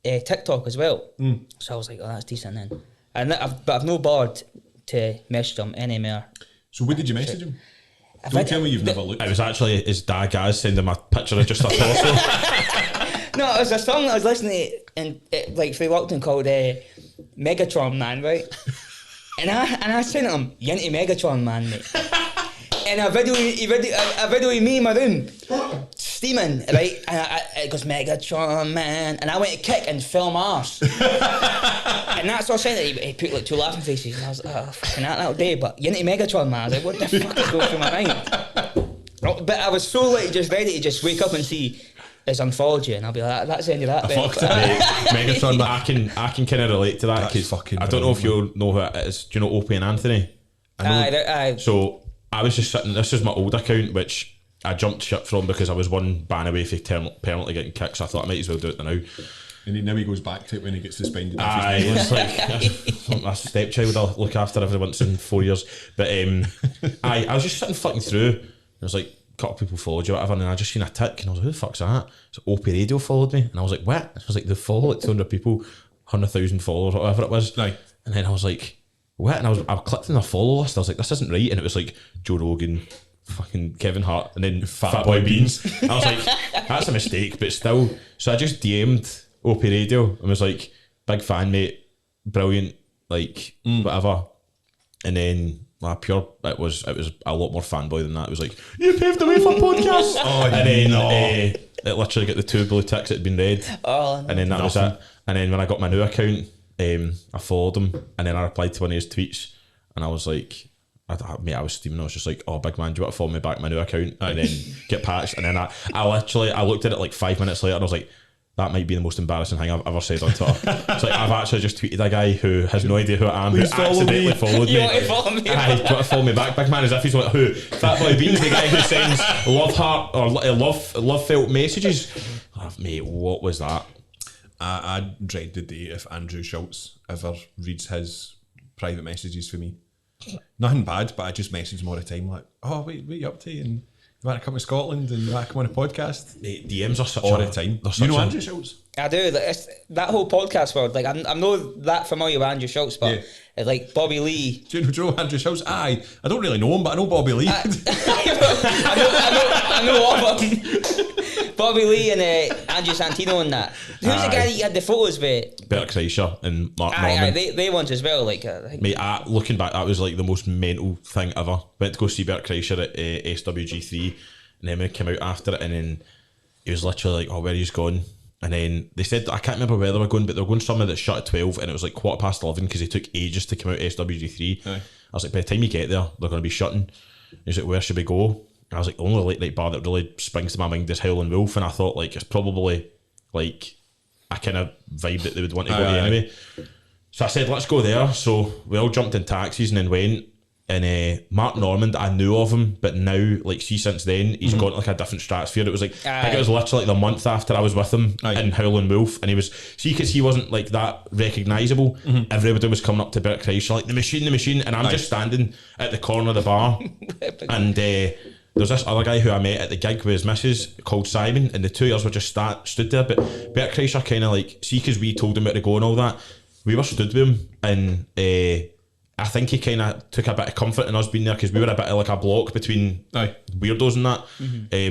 TikTok as well. So I was like, oh, that's decent then. But I've no bothered to message him anymore. So what did you message him? I've Don't had- tell me you've never looked. It was actually his dad, guys, sending my picture of just a torso. No, it was a song I was listening to in like through lockdown called Megatron Man, right? and I sent him, you into Megatron Man, mate. And a video of me in my room, steaming, right? And it goes Megatron Man, and I went to kick and film arse. And that's all I sent it. He put like two laughing faces, and I was like, oh, fucking that day. But you into Megatron Man? I was like, what the fuck is going through my mind? But I was so like just ready to just wake up and see it's unfollowed you, and I'll be like, that's the end of that bit. fucked it. Megatron, but I can kind of relate to that That's because fucking I don't know if brilliant, you know who it is. Do you know Opie and Anthony? I know. Aye. So I was just sitting. This is my old account, which I jumped ship from because I was one ban away from permanently getting kicked. So I thought I might as well do it now. And now he goes back to it when he gets suspended. Aye, it's like my stepchild I'll look after every once in 4 years. But I was just sitting flicking through. And it was like a couple of people followed you, or whatever, and I just seen a tick, and I was like, who the fuck's that? So Opie Radio followed me, and I was like, what? I was like, they follow like 200 people, 100,000 followers, whatever it was. Aye. And then I was like, what? And I clicked on the follow list. I was like, this isn't right. And it was like Joe Rogan, fucking Kevin Hart, and then Fat Boy Beans. I was like, that's a mistake, but still. So I just DM'd Opie Radio and was like, big fan, mate, brilliant, like whatever. And then it was a lot more fanboy than that. It was like, you paved the way for podcasts. And then it literally got the 2 blue ticks that had been read. Oh, And then that was it. And then when I got my new account, I followed him, and then I replied to one of his tweets, and I was like, I was steaming. I was just like, oh, big man, do you want to follow me back my new account and then get patched? And then I looked at it like 5 minutes later, and I was like, that might be the most embarrassing thing I've ever said on Twitter. It's like, I've actually just tweeted a guy who has no idea who I am, who accidentally followed me. You want to follow me? Aye, do you want to follow me back, big man? As if he's like, who? Fat Boy Beans, the guy who sends love heart or love felt messages. Oh, mate, what was that? I dread the day if Andrew Schultz ever reads his private messages for me. nothing bad, but I just message him all the time like, oh, what are you up to? And you want to come to Scotland and you want to come on a podcast? Mate, DMs are such All a the time. they're You such know a- Andrew Schultz? I do. Like, that whole podcast world. Like, I'm not that familiar with Andrew Schultz, but Yeah. Like Bobby Lee. Do you know Andrew Schultz? Aye. I don't really know him, but I know Bobby Lee. I know of him. Bobby Lee and Andrew Santino and that. Who's the guy that you had the photos with? Bert Kreischer and Mark Aye, Norman. they ones as well. Like, I think. Mate, looking back, that was like the most mental thing ever. Went to go see Bert Kreischer at SWG3, and then we came out after it, and then he was literally like, "Oh, where he's gone?" And then they said, I can't remember where they were going, but they were going somewhere that shut at 12, and it was like 11:15 because it took ages to come out SWG3. Aye. I was like, by the time you get there, they're going to be shutting. He's like, where should we go? And I was like, the only late night bar that really springs to my mind is Howlin' Wolf, and I thought like it's probably like a kind of vibe that they would want to go to anyway. So I said, let's go there. So we all jumped in taxis and then went. And Mark Normand, I knew of him, but now, like, see, since then, he's gone to like a different stratosphere. It was like, I think it was literally like the month after I was with him in Howlin' Wolf, and he was, see, because he wasn't like that recognisable, everybody was coming up to Bert Kreischer, like, the machine, and I'm just standing at the corner of the bar, and there's this other guy who I met at the gig with his missus called Simon, and the two of us were just stood there, but Bert Kreischer kind of like, see, because we told him where to go and all that, we were stood with him, and I think he kind of took a bit of comfort in us being there because we were a bit of like a block between weirdos and that,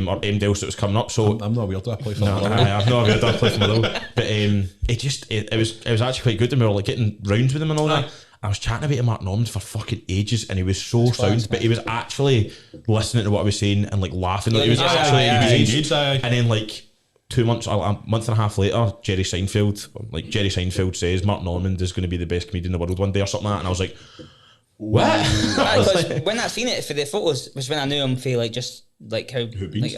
or anything else that was coming up. So I'm not a weirdo, I play for no, I'm not a weirdo, I play for Motherwell. But it was actually quite good, and we were like getting rounds with him and all that. I was chatting about Mark Normand for fucking ages, and he was so sound, but he was actually listening to what I was saying and like laughing. Like, he was actually engaged. And then like 2 months, a month and a half later, Jerry Seinfeld says Mark Normand is going to be the best comedian in the world one day or something like that, and I was like, what? Because when I seen it for the photos was when I knew him for like just like how Beans?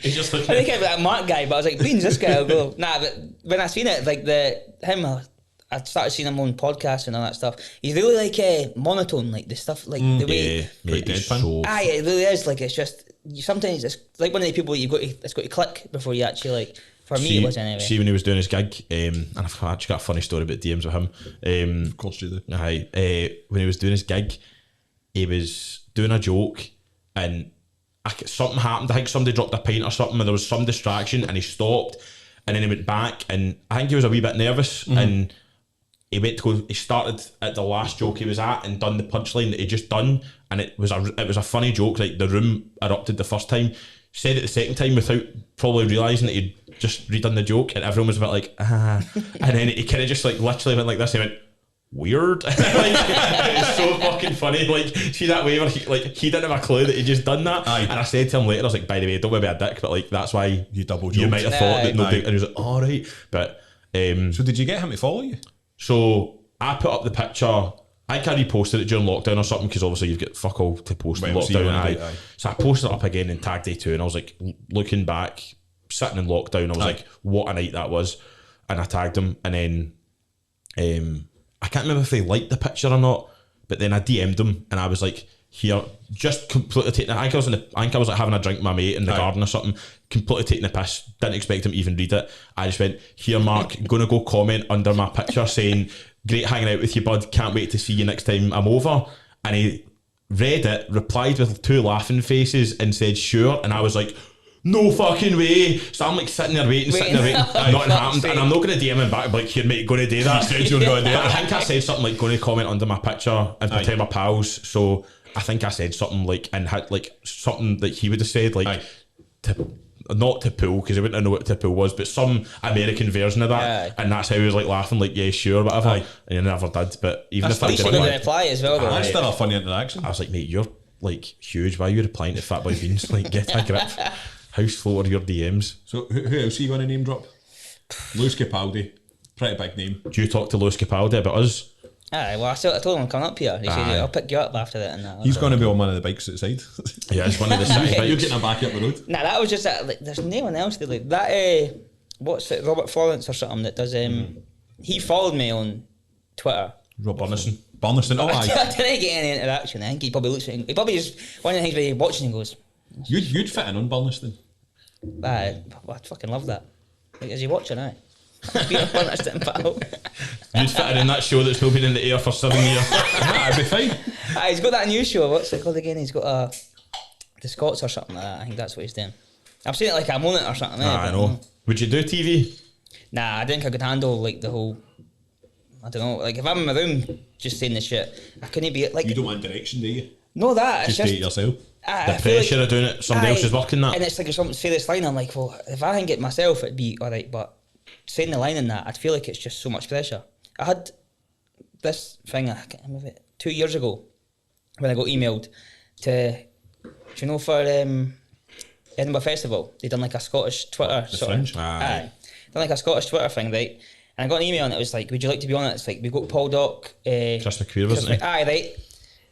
He's just I looking think I'm that Mark guy, but I was like, Beans, this guy will go. Nah, but when I seen it, like I started seeing him on podcasts and all that stuff. He's really like monotone, like the stuff, like the way. yeah, mate, he's so Aye, it really is. Like, it's just sometimes it's like one of the people it's got to click before you actually like. For me, it was anyway. See, when he was doing his gig, and I've actually got a funny story about DMs with him. Of course you do. When he was doing his gig, he was doing a joke, and something happened. I think somebody dropped a pint or something, and there was some distraction, and he stopped, and then he went back, and I think he was a wee bit nervous, and he went to go. He started at the last joke he was at and done the punchline that he just done, and it was a funny joke. Like, the room erupted the first time. Said it the second time without probably realising that he'd just redone the joke, and everyone was a bit like, and then he kind of just like literally went like this. He went, weird. Like, it was so fucking funny. Like, see that way where he didn't have a clue that he just done that. And I said to him later, I was like, by the way, don't be a dick, but like that's why You double you joked. might have thought that nobody. Aye. And he was like, all right, but So did you get him to follow you? so I put up the picture. I think I reposted it during lockdown or something, because obviously you've got fuck all to post in Well, so you lockdown. wanna do Aye. it, aye. So I posted it up again and tagged day 2, and I was like, looking back, sitting in lockdown, I was like, what a night that was. And I tagged him, and then I can't remember if they liked the picture or not, but then I DM'd him, and I was like, here, just completely taking I think I was like having a drink with my mate in the garden or something, completely taking the piss, didn't expect him to even read it. I just went, here Mark, gonna go comment under my picture saying, great hanging out with you, bud, can't wait to see you next time I'm over. And he read it, replied with 2 laughing faces and said sure, and I was like, no fucking way. So I'm like sitting there waiting, nothing happened, and I'm not going to DM him back, like, here mate, going to do that. said you were gonna do it. I think I said something like, going to comment under my picture and pretend we're pals. So I think I said something like, and had like something that he would have said, like, not to pull, because I wouldn't know what to pull was, but some American version of that, and that's how he was like laughing, like, yeah, sure, whatever, and he never did. But even if I At least you did, got the like, reply as well, though. That's still a funny interaction. I was like, mate, you're like huge. Why are you replying to Fatboy Beans? Like, get a grip. House full of your DMs. So who else are you going to name drop? Lewis Capaldi, pretty big name. Do you talk to Lewis Capaldi about us? Aye, well, I told him I'm coming up here. He said, I'll pick you up after that. And that. He's going to be on one of the bikes outside. Yeah, it's one of the city You're bikes. getting him back up the road. Nah, that was just like, there's no one else that like that. What's it, Robert Florence or something that does? He followed me on Twitter. Rob Burniston. Burniston, oh I aye. didn't get any interaction. I think he probably looks at him. He probably just one of the things where he's watching and goes, You'd fit in on Burniston. I fucking love that. Like, is he watching? Aye. Being a Punished pal. You'd fit in that show that's still been in the air for 7 years. That'd be fine. He's got that new show. What's it called again? He's got the Scots or something like that. I think that's what he's doing. I've seen it like I'm on it or something. I know. Would you do TV? Nah, I think I could handle like the whole. I don't know. Like if I'm in my room just saying this shit, I couldn't be like. You don't want direction, do you? No, that it's Just do it yourself. The pressure of doing it, somebody else is working that. And it's like if someone say this line, I'm like, well, if I can get myself, it'd be all right. But saying the line in that, I'd feel like it's just so much pressure. I had this thing, I can't remember it, 2 years ago, when I got emailed to, do you know, for Edinburgh Festival, they done like a Scottish Twitter The sort Fringe? of, done like a Scottish Twitter thing, right? And I got an email and it was like, would you like to be on it? It's like, we got Paul Dock, Chris McQueen, wasn't he? Aye, right.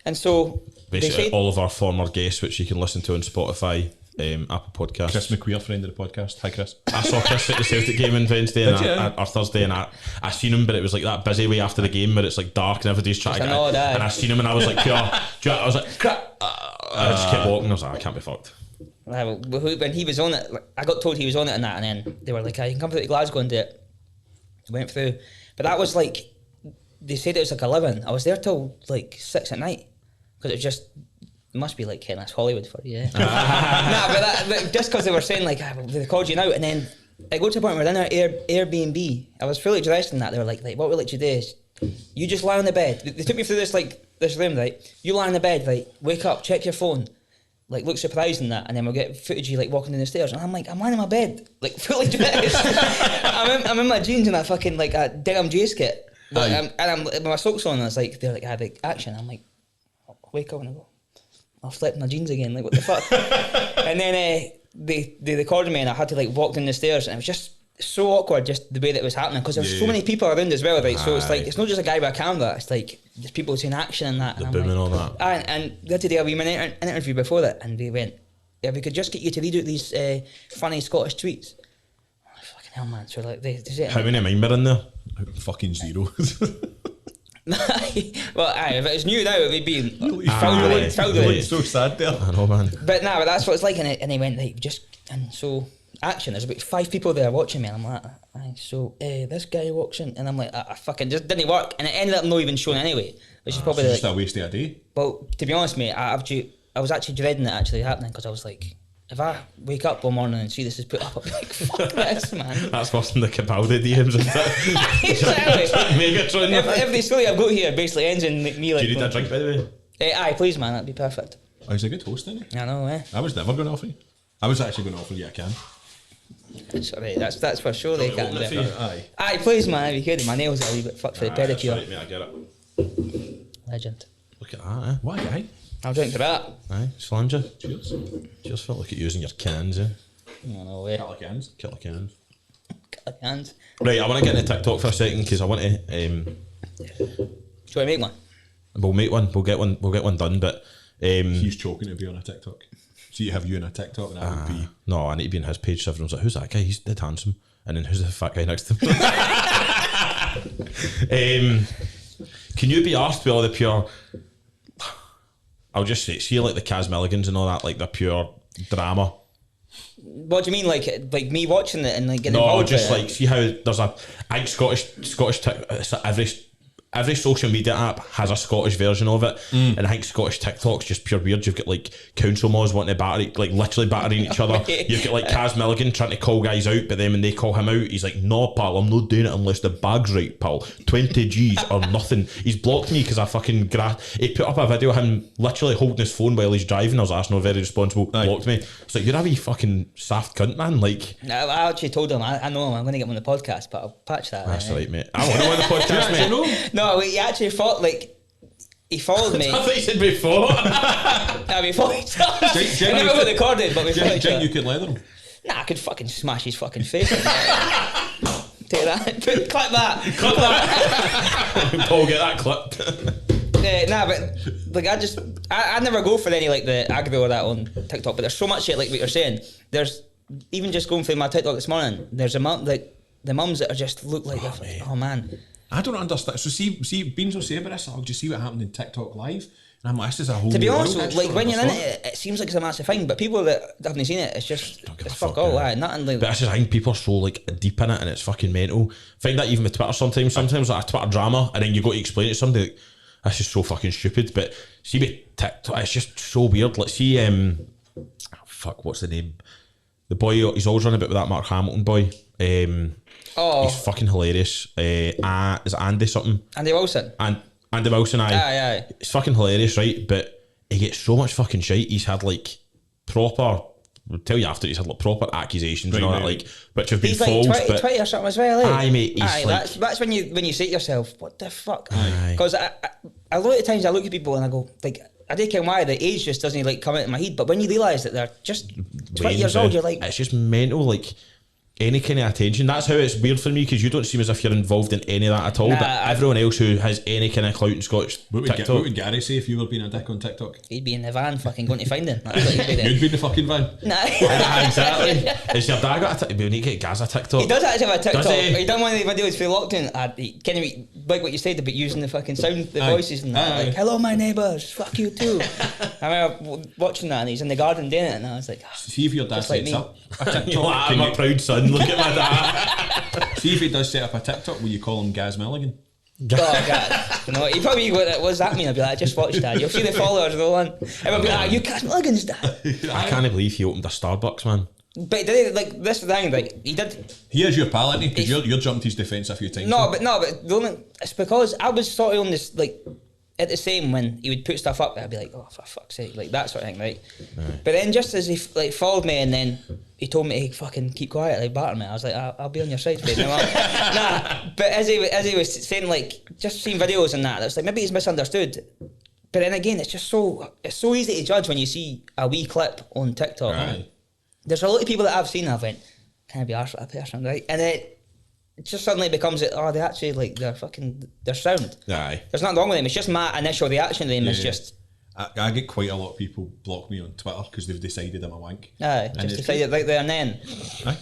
And so Basically, they said, all of our former guests, which you can listen to on Spotify, Apple Podcasts. Chris McQueen, friend of the podcast. Hi, Chris. I saw Chris at the Celtic game on Wednesday or Thursday, and I seen him, but it was like that busy way after the game where it's like dark and everybody's trying to get in. And I seen him and I was like, I was like, crap. I just kept walking. I was like, I can't be fucked. When he was on it, like, I got told he was on it and that, and then they were like, you can come through to Glasgow and do it. Went through, but that was like, they said it was like 11. I was there till like 6 at night because it just must be like that's Hollywood for you. But just because they were saying like they called you out, and then I go to a point where we're in our Airbnb. I was fully dressed in that. They were like what we let you do is you just lie on the bed. They took me through this room, right? You lie on the bed, right? Wake up, check your phone. Like look surprised in that, and then we'll get footage of you like walking down the stairs, and I'm like, I'm lying in my bed, like fully dressed. I'm in my jeans and a fucking like a denim J skit, and I'm with my socks on. And it's like they're like, I like action. I'm like, I'll wake up and I go, I've slept in my jeans again. Like what the fuck? And then they recorded me, and I had to like walk down the stairs, and it was just so awkward, just the way that it was happening, because there's so many people around as well, right? So it's like it's not just a guy with a camera. It's like there's people saying action and that. The and boom and all like, that. And the other day we went an interview before that, and we went, yeah, we could just get you to read out these funny Scottish tweets. Oh, fucking hell, man! So like they say, how many of mine were in there? Fucking zero. Well, if it was new now, it would be filled with It's so sad there. I know, man. But but that's what it's like, and they went like and so action. There's about 5 people there watching me, and I'm like, so this guy walks in, and I'm like, I fucking just didn't work, and it ended up not even showing anyway, which is probably It's just a waste of a day. Well, to be honest, mate, I was actually dreading it actually happening, because I was like, if I wake up one morning and see this is put up, I'm like, fuck this, man. That's worse than the Capaldi DMs, isn't it? Exactly. Megatron. If the story I've got here basically ends in me like, Do you need a drink, by the way? aye, please, man, that'd be perfect. Oh, he's a good host, isn't he? I know, eh? I was never going to offer you. I was actually going to offer you a can. Sorry, that's for sure they can't do Open it for you. it. Aye. Aye, please, man, if you could. My nails are a wee bit fucked for the pedicure. Right, mate, I get it. Legend. Look at that, eh? Why, guy? I'll drink to that. Aye, Slanger. Cheers. Cheers, Phil. Look at using your cans, eh? No, no way. Couple of cans. Killer cans. Hands. Right, I want to get into TikTok for a second, because I want to. Do you want to make one? We'll make one. We'll get one done. But He's choking to be on a TikTok. See, have you in a TikTok, and I would be. no, I need to be on his page. So everyone's like, "Who's that guy? He's dead handsome." And then who's the fat guy next to him? Can you be asked with all the pure? I'll just say, see, like the Kaz Milligans and all that, like the pure drama. What do you mean, like me watching it and like getting No, involved just with like see how there's I think Scottish every social media app has a Scottish version of it, and I think Scottish TikTok's just pure weird. You've got like council mods wanting to literally battering each other. You've got like Kaz Milligan trying to call guys out, but then when they call him out, he's like, "No, pal, I'm not doing it unless the bag's right, pal. 20 G's or nothing." He's blocked me because I fucking he put up a video of him literally holding his phone while he's driving. I was like, "That's not very responsible." Aye. Blocked me. It's like, you're a wee fucking saft cunt, man. Like, it. I actually told him, I know him, I'm going to get him on the podcast, but I'll patch that. that's right, mate. I want to win the podcast, mate. No, he actually he followed me. I thought you said before. Before he started. I never got recorded, but before he Think you could leather him? Nah, I could fucking smash his fucking face. Take that. Clip that. Clip that. Paul, get that clipped. Nah, but like I never go for any like the aggro or that on TikTok. But there's so much shit like what you're saying. There's even just going through my TikTok this morning. There's a mum like the mums that are just look like oh man. I don't understand. So see, Beans will say about this. I'll just see what happened in TikTok Live. And I'm like, this is a whole To be new honest, world. like when you're in it, it seems like it's a massive thing, but people that haven't seen it, it's just give it's a fuck fuck, all. yeah. Aye, nothing like. But that's just, I think people are so like deep in it and it's fucking mental. Find that even with Twitter sometimes like a Twitter drama and then you got to explain it to somebody like, that's just so fucking stupid. But see with TikTok, it's just so weird. Like see fuck, what's the name? The boy, he's always running a bit with that Mark Hamilton boy. He's fucking hilarious. Is it Andy something? Andy Wilson. And Andy Wilson, Aye. It's fucking hilarious, right? But he gets so much fucking shite. He's had like proper, I'll tell you after, he's had like proper accusations and all that, like, which have been He's false. like 20, but 20 or something as well, eh? Aye, mate, he's Aye, like- that's when you say to yourself, what the fuck? Aye. Because a lot of times I look at people and I go, like, I don't care why the age just doesn't like come into my head, but when you realise that they're just 20 years old, you're like, it's just mental, like any kind of attention. That's how it's weird for me because you don't seem as if you're involved in any of that at all. Nah, but everyone else who has any kind of clout in Scottish What TikTok, would Gary say if you were being a dick on TikTok? he'd be in the van fucking going to find him. That's what he'd be doing. You'd be in the fucking van. Nah. Aye, exactly. Is your dad got a TikTok? We need to get Gaz a TikTok. He does actually have a TikTok. Does he? He done one of the videos for lockdown. Kind of like what you said about using the fucking sound, the Aye. voices and that. Aye. Like, hello, my neighbours. Fuck you too. I remember watching that and he's in the garden doing it and I was like, See if your dad Just like sets me. up a TikTok. You're like, can I'm a you- proud son. Look at my dad. See if he does set up a TikTok, will you call him Gaz Milligan? oh god. You know, he probably go, what does that mean? I'd be like, I just watched that. You'll see the followers roll on. Everyone be like, you Cas Milligan's dad. I can't believe he opened a Starbucks, man. But did he, like this thing, like he did. He is your pal, isn't he? Because you're jumped his defence a few times. No, but the only, it's because I was sort of on this like at the same when he would put stuff up, I'd be like, oh for fuck's sake, like that sort of thing, right? But then just as he like followed me and then he told me to fucking keep quiet, like batter me, I was like, I'll be on your side, babe. Nah, but as he was saying, like just seeing videos and that, it's like maybe he's misunderstood. But then again, it's so easy to judge when you see a wee clip on TikTok. Aye. There's a lot of people that I've seen I've went, can I be arsed with that person, right? And it just suddenly becomes they actually like they're sound. Aye. There's nothing wrong with them. It's just my initial reaction to them is Yeah. just I get quite a lot of people block me on Twitter because they've decided I'm a wank. aye, And just it's decided right there and then. Aye.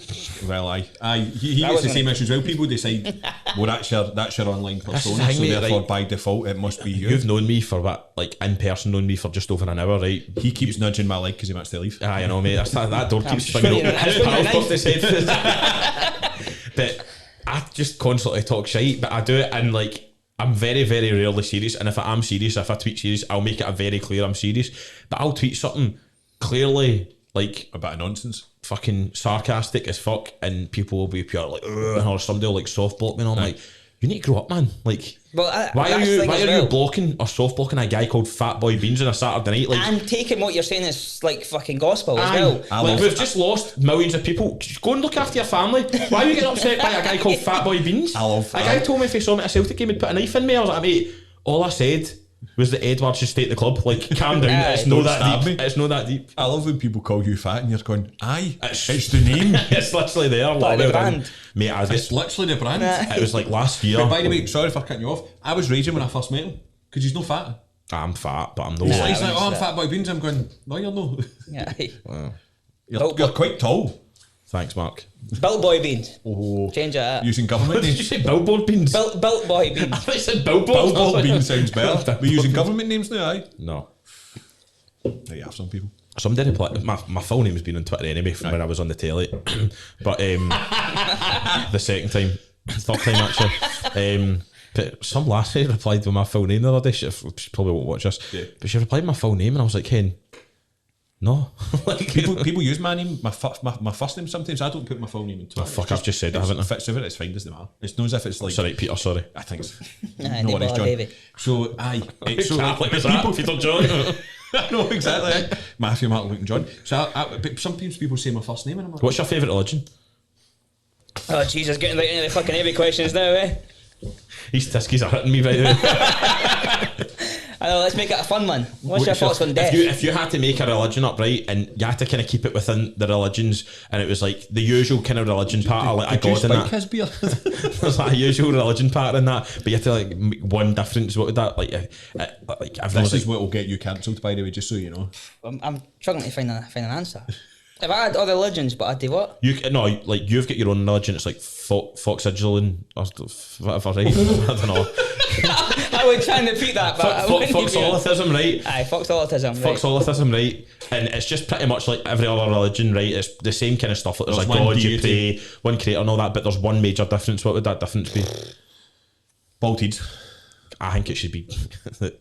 Well, aye. He That gets the wasn't same it. issue as well. People decide, well, that's your online persona, thing, so mate, therefore like, by default it must be you. You've known me for what, like in person, known me for just over an hour, right? He keeps nudging my leg because he wants to leave. Ah, you know, mate. That door keeps sure swinging you're open. not- His you're pals not birthday said. But I just constantly talk shite, but I do it and like I'm very, very rarely serious. And if I am serious, if I tweet serious, I'll make it very clear I'm serious. But I'll tweet something clearly like A bit of nonsense. fucking sarcastic as fuck, and people will be pure like, "Ugh," or somebody will like soft block me, and I'm like, you need to grow up, man. Like, Well, why are that's the you thing as well. blocking or soft blocking a guy called Fat Boy Beans on a Saturday night? Like, And taking what you're saying is like fucking gospel as aye, well. I like love- we've just lost millions of people. Just go and look after your family. Why are you getting upset by a guy called Fat Boy Beans? I love a guy told me if he saw me at a Celtic game, he'd put a knife in me. I was like, mate, all I said was that Edward should stay at the club. Like, calm down. Aye. It's not Don't that stab deep. me. It's not that deep. I love when people call you fat and you're going, aye, It's- it's the name. It's literally there. Like Like, the well brand. done. Mate, I It's just, literally the brand. it was like last year. But by the way, sorry for cutting you off. I was raging when I first met him because he's no fat. I'm fat, but I'm no. He's Nah, like, I oh, I'm wouldn't say Fat Boy Beans. I'm going, no, you're no. Yeah. You're quite tall. Thanks, Mark. Built boy beans. Oh, Change it. using government Did you names. say billboard beans? Built boy I beans. thought you said billboard. Billboard bean sounds better. We're using government names now, aye? No. There you have some people. Somebody replied, my full name has been on Twitter anyway from when I was on the telly. But the second time, third time actually. But some lassie replied with my full name the other day. She probably won't watch this. Yeah. But she replied with my full name and I was like, Ken, no. Like, People use my name, my first name sometimes. I don't put my full name into it. fuck, I've just said that, haven't I? FitzBean, it's fine, doesn't matter. It's not as if it's like. sorry, Peter, sorry. I think it's. Aye, no they worries, bother, John. baby. So, aye. So, Catholic was that, Peter John. no, exactly. Aye. Matthew, Mark, Luke, and John. So, but sometimes people say my first name and I'm like, What's your favourite religion? Oh Jesus, getting right into the fucking heavy questions now, eh? These tiskies are hitting me, by the way. I know, let's make it a fun one. What's your thoughts on death? If you had to make a religion up, right, and you had to kind of keep it within the religions, and it was like the usual kind of religion part, or like a Did you god in spike that. his beer? There's like a usual religion part in that, but you have to like make one difference. What would that like? Like I've This is what will get you cancelled, by the way, just so you know. I'm struggling to find an answer. If I had other religions, but I'd do what? Like you've got your own religion. It's like Foxidulin or whatever, right? I don't know. I would try and repeat that, but I wouldn't give you- Foxolitism, right? Aye, Foxolitism. Right. Foxolitism, right? And it's just pretty much like every other religion, right? It's the same kind of stuff. Like there's There's like one God, you deity. pray, one creator and all that, but there's one major difference. What would that difference be? Bolted. I think it should be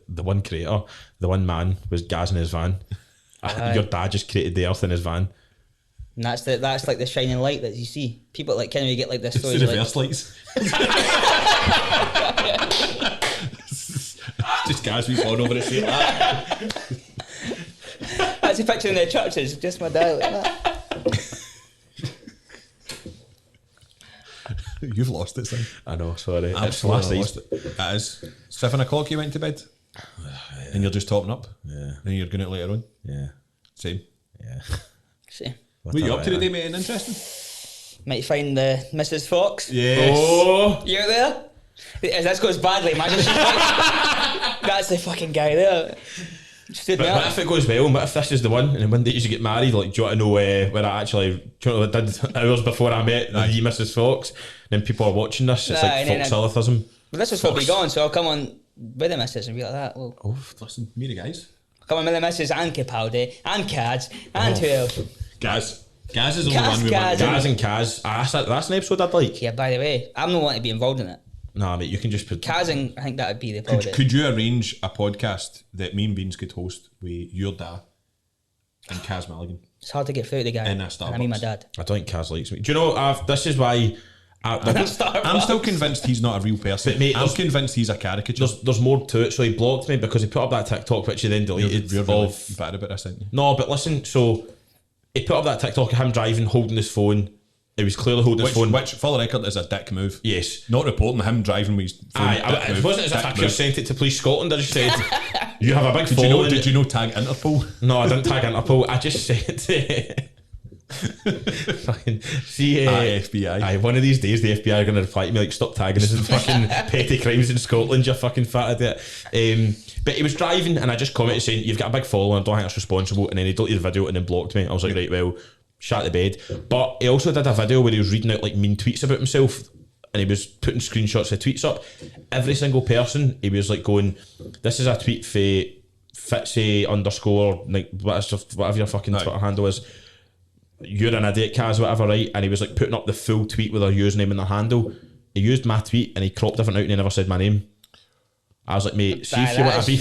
the one creator, the one man was Gaz in his van. Your dad just created the earth in his van. And that's like the shining light that you see. People like kind of get like this It's the story. reverse lights. Just guys we fall over and say that. That's a picture in the churches. Just my dad like that. You've lost it, son. I know, sorry. It's Absolutely last night. lost it. It is 7 o'clock you went to bed? And you're just topping up? Yeah. And you're going out later on? Yeah. Same. Yeah. See, What are you up to today, mate? Interesting? might find the Mrs. Fox. Yes. Oh, You're there? If this goes badly, imagine she's like, that's the fucking guy there. Stood me but what up. if it goes well? And what if this is the one? And then one day you should get married? Like, do you want to know where I actually? Do you know what I did hours before I met the Mrs. Fox? And then people are watching this. It's Aye, like Foxolitism. Well, this is what we gone, so I'll come on with the missus and be like that. Well, Oh, listen, me the guys. I'll come on with the missus and Capaldi and Cads and who else? Gaz. Gaz is the only Gaz, one we Gaz. want. Gaz and Kaz. That's an episode I'd like. Yeah, by the way, I'm not wanting to be involved in it. Nah, mate, you can just put. Kaz and I think that would be the probably. Could you arrange a podcast that me and Beans could host with your dad and Kaz Milligan? It's hard to get through to the guy. In a and I mean my Starbucks. dad. I don't think Kaz likes me. Do you know? This is why. I'm still convinced he's not a real person. But mate, I'm convinced he's a caricature. There's more to it. So he blocked me because he put up that TikTok which he then deleted. You're really of bad about this, aren't you? no, but listen. So he put up that TikTok of him driving, holding his phone. He was clearly holding his phone. Which, for the record, is a dick move. Yes. Not reporting him driving with his phone. Aye, it wasn't as if I could have sent it to Police Scotland. I just said, you have a big Did you know? following. Did you know? Tag Interpol. No, I didn't tag Interpol. I just said, fucking see, FBI. Aye, one of these days the FBI are going to reply to me like, stop tagging us in fucking petty crimes in Scotland, you fucking fat idiot. But he was driving and I just commented saying, you've got a big following, I don't think that's responsible. And then he deleted the video and then blocked me. I was like, right, well, shat the bed. But he also did a video where he was reading out like mean tweets about himself and he was putting screenshots of tweets up. Every single person, he was like going, this is a tweet for Fitzy _ like whatever your fucking Twitter handle is. You're an idiot, Kaz, whatever, right? And he was like putting up the full tweet with their username and their handle. He used my tweet and he cropped everything out and he never said my name. I was like, mate, see if you want a beef.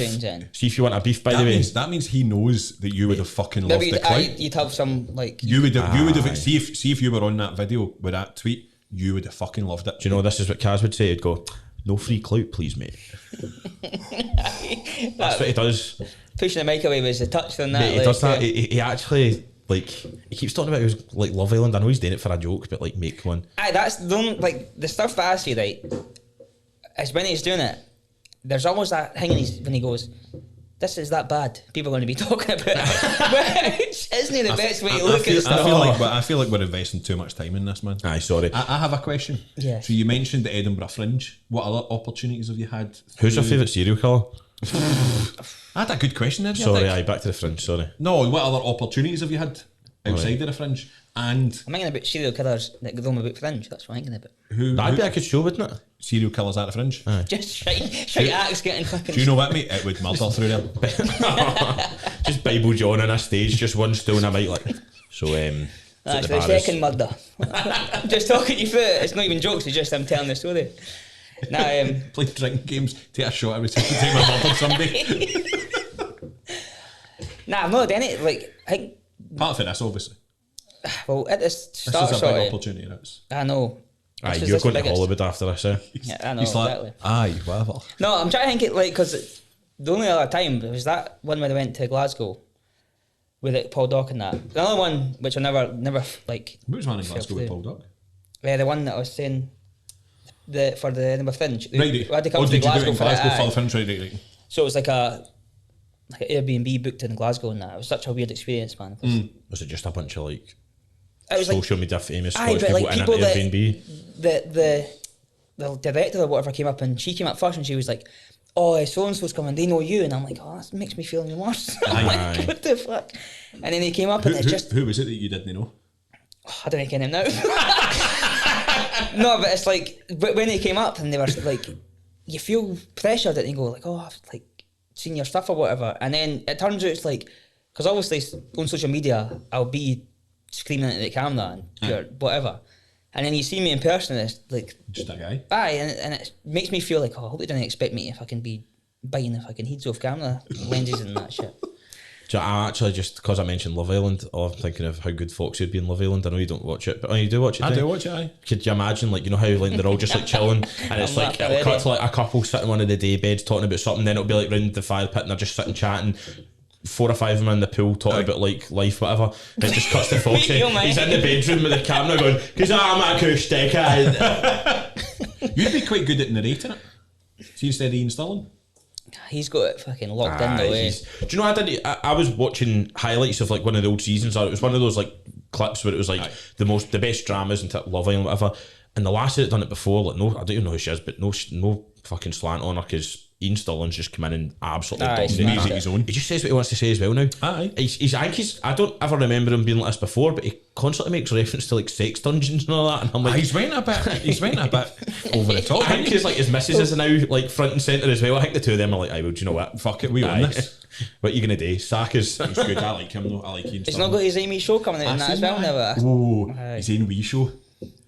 See if you want a beef, by the way. That means he knows that you would have fucking loved Maybe the clip. you'd have some like. You would have. See if you were on that video with that tweet, you would have fucking loved it. Do you know this is what Kaz would say? He'd go, no free clout, please, mate. That's what he does. Pushing the mic away was a touch on that. Mate, he like, does that. He actually, like, he keeps talking about it was like Love Island. I know he's doing it for a joke, but like, make one. Aye, that's the only, like the stuff that I see, right? Is when he's doing it, there's almost that thing when he goes, "This is that bad." People are going to be talking about it. Which isn't it the best way to look at stuff? I feel like we're investing too much time in this, man. Aye, sorry. I have a question. Yes. So you mentioned the Edinburgh Fringe. What other opportunities have you had? Who's your favourite serial killer? I had a good question there. Sorry, aye, back to the Fringe, sorry. No, what other opportunities have you had outside of the Fringe? And I'm thinking about serial killers that go on about Fringe. That's what I'm thinking about. That'd be a good show, wouldn't it? serial killers at the Fringe? Just shite acts getting fucking. Do you know what, mate? It would murder through there. Just Bible John on a stage, just one stool and a mic like. So, That's the second murder. I'm just talking you through it. It's not even jokes, it's just I'm telling the story. Now, Play drinking games, take a shot every single time I murdered somebody. Nah, I've not done it. Like, I think, Part of this, obviously. well, at the start, This is a sort big of, opportunity, that's. I know. Aye, This you're is going the to biggest. Hollywood after this, eh? Yeah, I know, He's like, exactly. aye, whatever. No, I'm trying to think it, like, because the only other time was that one when I went to Glasgow with like, Paul Dock and that. The other one, which I never, like, Which one in fell Glasgow with through. Paul Dock? The one that I was saying, for the Edinburgh Fringe. Right, We had to come oh, to did you do it Glasgow in for Glasgow it, for aye. the Fringe? Right. So it was like an Airbnb booked in Glasgow and that. It was such a weird experience, man. Was it just a bunch of like It was like, social media famous aye, Scottish but people like in an people that Airbnb? the director or whatever came up and she came up first and she was like, oh, so and so's coming, they know you, and I'm like, oh, that makes me feel even worse. I'm like, what the fuck? And then he came up, and it's just, who was it that you didn't know? I don't know him now. No, but it's like, but when he came up, and they were like, you feel pressured that you go like, oh, I've like seen your stuff or whatever, and then it turns out it's like, because obviously on social media I'll be screaming into the camera and pure whatever, and then you see me in person, it's like Just a guy. aye, and it makes me feel like, oh, I hope they don't expect me if I can be biting if I can heads off camera lenses and that shit. Do you know, I actually, just because I mentioned Love Island, I'm thinking of how good Foxy would be in Love Island. I know you don't watch it, but you do watch it. I do watch it, aye. Could you imagine, like, you know how like they're all just like chilling, and it's like it'll cut to like a couple sitting on one of the day beds talking about something, then it'll be like round the fire pit and they're just sitting chatting. 4 or 5 of them are in the pool talking about like life, whatever. Then it just cuts to Foxy. He's in the bedroom with the camera going, "Cause I'm acoustic." You'd be quite good at narrating it. See, instead of Ian Stirling. He's got it fucking locked in the way. Do you know, I was watching highlights of like one of the old seasons, or it was one of those like clips where it was like the best dramas and Love Island, whatever. And the lassie that done it before, like, no, I don't even know who she is, but no fucking slant on her, because Ian Stirling's just come in and absolutely dominated his own. He just says what he wants to say as well now. Aye. I don't ever remember him being like this before, but he constantly makes reference to like sex dungeons and all that, and I'm like, He's went a bit over the top. I think his like his missus is now like front and centre as well. I think the two of them are like, aye, well, do you know what? Fuck it, we own this. What are you gonna do? Sack is He's good. I like him though. I like Ian He's Stirling. not got his Amy show coming out in that as well, never. Oh, Aye. he's in Wee Show.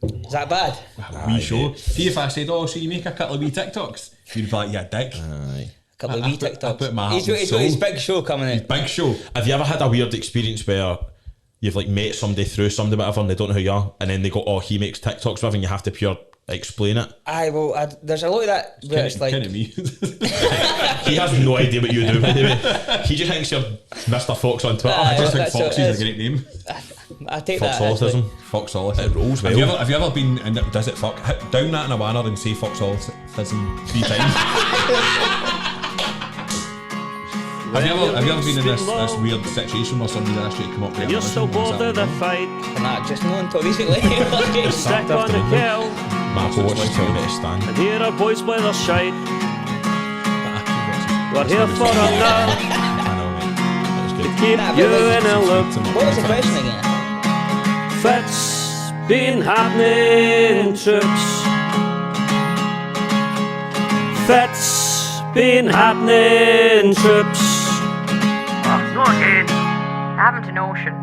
Is that bad? Wee Show. See, if I said, oh, so you make a couple of wee TikToks, you'd be like, yeah, dick. Aye. A couple of wee I TikToks. put my He's heart and got his soul. big show coming out. Big show. Have you ever had a weird experience where you've like met somebody through somebody, whatever, and they don't know who you are, and then they go, oh, he makes TikToks, whatever, and you have to pure explain it? Aye, well, there's a lot of that where it's like, Kind of me. He has no idea what you do, by the way. He just thinks you're Mr. Fox on Twitter. Aye. I just think That's what Foxy's it a is. great name. I take that. Foxologism. Foxologist. It rolls well. Have you ever been, and does it fuck, hit down that in a banner and say Foxologism 3 times? Have you ever been in this weird situation where somebody actually come up with You're so bored of the fight, Nah, just not until recently. stack on the kell, Marco watches telling me to stand. and hear our boys play their shite. We're here for a nut, I know, mate. That was good. keep Nah, you but like- in a loop. What was the question again? Fits been happening, troops. Fits been happening, troops. Oh, not again. I haven't a notion.